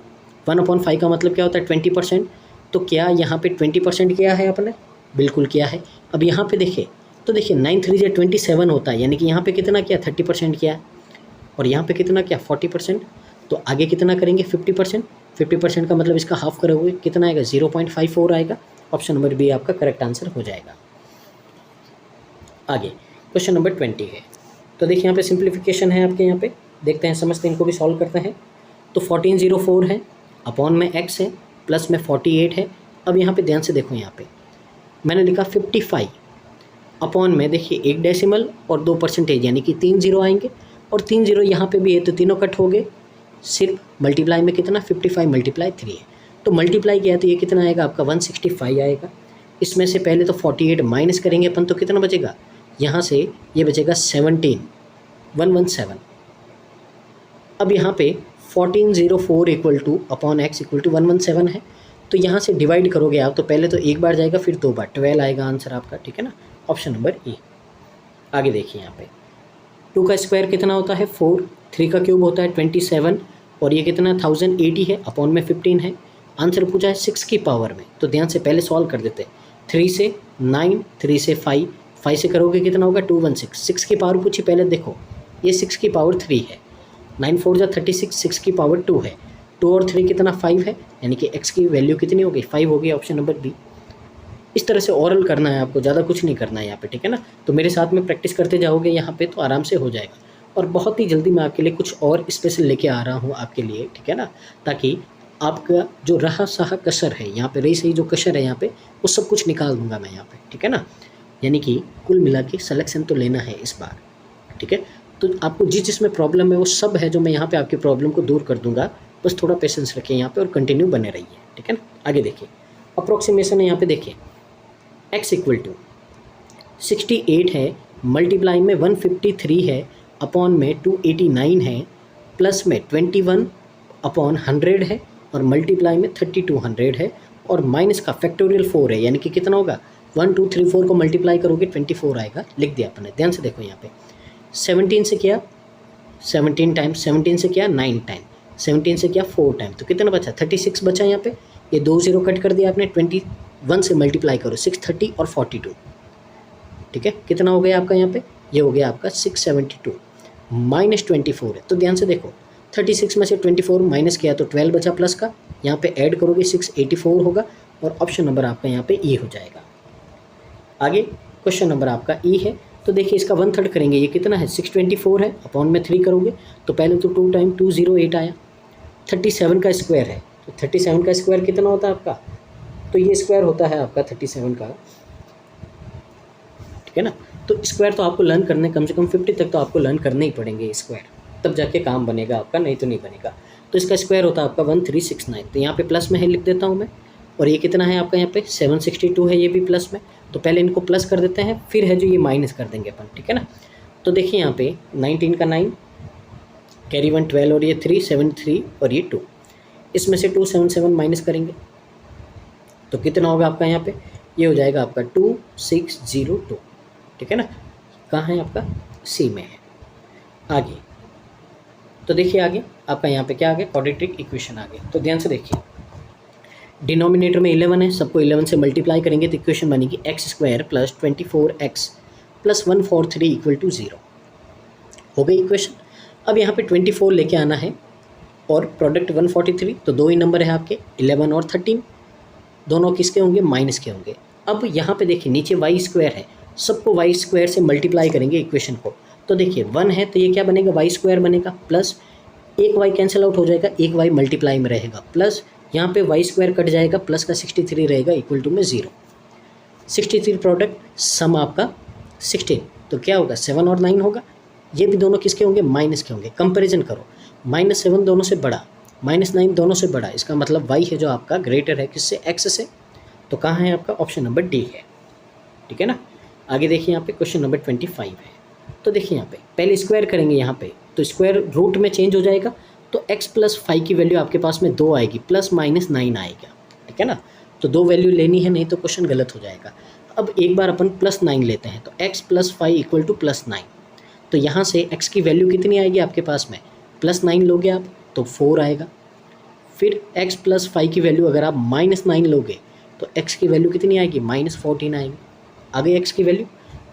1/5 का मतलब क्या होता है 20%। तो क्या यहाँ पे 20% किया है आपने, बिल्कुल किया है। अब यहाँ पे देखिए तो देखिए 9 3 से 27 होता है, यानी कि यहाँ पे कितना किया 30% किया, और यहाँ पे कितना किया 40%। तो आगे कितना करेंगे 50%, 50% का मतलब इसका हाफ करे हुए कितना आएगा 0.54 आएगा। ऑप्शन नंबर बी आपका करेक्ट आंसर हो जाएगा। आगे क्वेश्चन नंबर 20 है। तो देखिए यहाँ पे सिंप्लीफिकेशन है आपके, यहाँ पे देखते हैं, समझते हैं, इनको भी सॉल्व करते हैं। तो 1404 है, अपॉन में x है, प्लस में 48 है। अब यहाँ पे ध्यान से देखो, यहाँ पे मैंने लिखा 55, अपॉन में देखिए 1 डेसिमल और 2%, यानी कि 3 0 आएंगे, और 3 0 यहाँ पे भी है तो तीनों कट हो गए। सिर्फ मल्टीप्लाई में कितना 55 मल्टीप्लाई 3 है, तो मल्टीप्लाई किया तो ये कितना आएगा आपका 165 आएगा। इसमें से पहले तो 48 माइनस करेंगे अपन, तो कितना बचेगा, यहाँ से ये बचेगा 17 117। अब यहाँ पे 1404 equal to upon x equal to 117 है, तो यहाँ से डिवाइड करोगे आप तो पहले तो एक बार जाएगा फिर 2 बार, 12 आएगा आंसर आपका, ठीक है ना। ऑप्शन नंबर ई। आगे देखिए यहाँ पे 2 का स्क्वायर कितना होता है 4, 3 का क्यूब होता है 27 और ये कितना 1080 है, अपॉन में 15 है। आंसर पूछा है 6 की पावर में, तो ध्यान से पहले सॉल्व कर देते हैं। 3 से 9, 3 से 5, 5 से करोगे कितना होगा 216। 6 की पावर पूछी पहले देखो, ये 6 की पावर 3 है, 9 4 जा 36, 6 की पावर 2 है, 2 और 3 कितना 5 है, यानी कि x की वैल्यू कितनी हो गई 5 हो गई, ऑप्शन नंबर बी। इस तरह से ओरल करना है आपको, ज़्यादा कुछ नहीं करना है यहाँ पे, ठीक है ना। तो मेरे साथ में प्रैक्टिस करते जाओगे यहाँ पे तो आराम से हो जाएगा। और बहुत ही जल्दी मैं आपके लिए कुछ और स्पेशल लेके आ रहा हूँ आपके लिए, ठीक है ना, ताकि आपका जो रहा सहा कसर है यहाँ पे, रही सही जो कसर है यहाँ पे, वो सब कुछ निकाल दूंगा मैं यहाँ पे, ठीक है ना। यानी कि कुल मिला के सिलेक्शन तो लेना है इस बार, ठीक है। तो आपको जिसमें प्रॉब्लम है वो सब है जो मैं यहाँ पे आपकी प्रॉब्लम को दूर कर दूंगा। बस थोड़ा पेशेंस रखिए यहाँ पे और कंटिन्यू बने रहिए, ठीक है ना। आगे देखिए, अप्रोक्सीमेशन है यहाँ पे, देखिए x इक्वल टू 68 है, मल्टीप्लाई में 153 है, अपॉन में 289 है, प्लस में 21 अपॉन 100 है, और मल्टीप्लाई में 3200 है, और माइनस का फैक्टोरियल 4 है, यानी कि कितना होगा 1 2 3 4 को मल्टीप्लाई करोगे 24 आएगा। लिख दिया अपने, ध्यान से देखो यहाँ पे 17 से किया 17 टाइम, 17 से किया 9 टाइम, 17 से किया 4 टाइम, तो कितना बचा 36 बचा यहाँ पे। ये 2 0 कट कर दिया आपने, 21 से मल्टीप्लाई करो 630 और 42, ठीक है। कितना हो गया आपका यहाँ पे, ये हो गया आपका 672 माइनस 24 है। तो ध्यान से देखो 36 में से 24 माइनस किया तो 12 बचा, प्लस का यहाँ पे ऐड करोगे 684 होगा, और ऑप्शन नंबर आपका यहाँ पे ई हो जाएगा। आगे क्वेश्चन नंबर आपका ई है, तो देखिए इसका 1/3 करेंगे, ये कितना है 624 है, अपॉन में 3 करोगे तो पहले तो 2 टाइम 208 आया, 37 का स्क्वायर है, तो 37 का स्क्वायर कितना होता है आपका, तो ये स्क्वायर होता है आपका 37 का, ठीक है ना। तो स्क्वायर तो आपको लर्न करने, कम से कम 50 तक तो आपको लर्न करने ही पड़ेंगे स्क्वायर, तब जाके काम बनेगा आपका, नहीं तो नहीं बनेगा। तो इसका स्क्वायर होता है आपका 1369, तो यहाँ पे प्लस में है लिख देता हूँ मैं, और ये कितना है आपका यहाँ पे 762 है, ये भी प्लस में, तो पहले इनको प्लस कर देते हैं, फिर है जो ये माइनस कर देंगे अपन, ठीक है ना। तो देखिए यहाँ पे 19 का 9, कैरी 1 12, और ये 3 7 3 और ये 2, इसमें से 277 माइनस करेंगे तो कितना होगा आपका यहाँ पे, ये हो जाएगा आपका 2602, ठीक है ना। कहाँ है आपका, सी में है। आगे तो देखिए आगे आपका यहाँ पे क्या आ गया, क्वाड्रेटिक इक्वेशन आ गया। तो ध्यान से देखिए, डिनोमिनेटर में 11 है, सबको 11 से मल्टीप्लाई करेंगे तो इक्वेशन बनेगी x square plus 24x plus 143 equal to 0, हो गई इक्वेशन। अब यहाँ पे 24 लेके आना है और प्रोडक्ट 143, तो दो ही नंबर है आपके 11 और 13, दोनों किसके होंगे, माइनस के होंगे। अब यहाँ पे देखिए नीचे वाई स्क्वायर है, सबको वाई स्क्वायर से मल्टीप्लाई करेंगे इक्वेशन को, तो देखिए 1 है तो ये क्या बनेगा वाई स्क्वायर बनेगा, प्लस एक वाई कैंसिल आउट हो जाएगा, एक वाई मल्टीप्लाई में रहेगा, प्लस यहाँ पे वाई स्क्वायर कट जाएगा, प्लस का 63 रहेगा, इक्वल टू में 0, 63 प्रोडक्ट सम आपका 16, तो क्या होगा 7 और 9 होगा। ये भी दोनों किसके होंगे, माइनस के होंगे। कंपैरिजन करो, -7 दोनों से बड़ा, -9 दोनों से बड़ा, इसका मतलब y है जो आपका ग्रेटर है किससे, x से, तो कहाँ है आपका, ऑप्शन नंबर डी है, ठीक है ना। आगे देखिए यहाँ पे क्वेश्चन नंबर 25 है, तो देखिए यहाँ पे पहले स्क्वायर करेंगे यहाँ पे, तो स्क्वायर रूट में चेंज हो जाएगा, तो x प्लस 5 की वैल्यू आपके पास में 2 आएगी, प्लस माइनस 9 आएगा, ठीक है ना। तो 2 वैल्यू लेनी है, नहीं तो क्वेश्चन गलत हो जाएगा। अब एक बार अपन +9 लेते हैं, तो x प्लस 5 इक्वल टू +9, तो यहाँ से x की वैल्यू कितनी आएगी आपके पास में, +9 लोगे आप तो 4 आएगा, फिर x प्लस 5 की वैल्यू अगर आप -9 लोगे तो x की वैल्यू कितनी आएगी, -14 आएगी। आगे x की वैल्यू,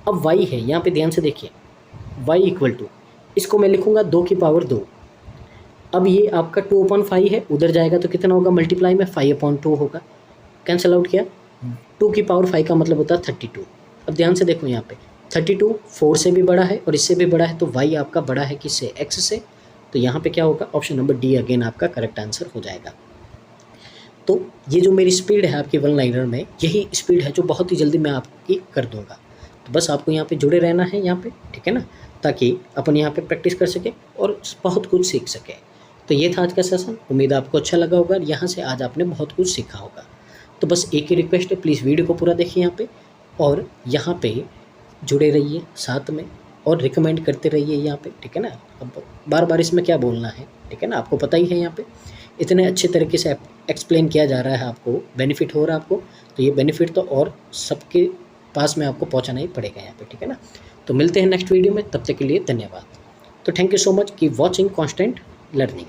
अब y है यहाँ पे ध्यान से देखिए, y इक्वल टू, इसको मैं लिखूँगा 2 की पावर 2, अब ये आपका 2/5 है, उधर जाएगा तो कितना होगा, मल्टीप्लाई में 5/2 होगा, कैंसिल आउट किया, 2 की पावर 5 का मतलब होता है 32। अब ध्यान से देखो यहाँ पे 32 4 से भी बड़ा है और इससे भी बड़ा है, तो y आपका बड़ा है किससे, x से, तो यहाँ पे क्या होगा, ऑप्शन नंबर डी अगेन आपका करेक्ट आंसर हो जाएगा। तो ये जो मेरी स्पीड है आपकी वन लाइनर में, यही स्पीड है जो बहुत ही जल्दी मैं आपकी कर दूंगा। तो बस आपको यहाँ पे जुड़े रहना है यहाँ पे, ठीक है ना, ताकि अपन यहाँ पे प्रैक्टिस कर सके और बहुत कुछ सीख सके। तो ये था आज का सेशन, उम्मीद आपको अच्छा लगा होगा, यहाँ से आज आपने बहुत कुछ सीखा होगा। तो बस एक ही रिक्वेस्ट है, प्लीज़ वीडियो को पूरा देखिए यहाँ पे, और यहाँ पे जुड़े रहिए साथ में, और रिकमेंड करते रहिए यहाँ पे, ठीक है ना। अब बार बार इसमें क्या बोलना है, ठीक है ना, आपको पता ही है, यहाँ पे इतने अच्छे तरीके से एक्सप्लेन किया जा रहा है, आपको बेनिफिट हो रहा है आपको, तो ये बेनिफिट तो और सबके पास में आपको पहुंचाना ही पड़ेगा यहाँ पे, ठीक है ना। तो मिलते हैं नेक्स्ट वीडियो में, तब तक के लिए धन्यवाद। तो thank you so much, keep watching constant learning.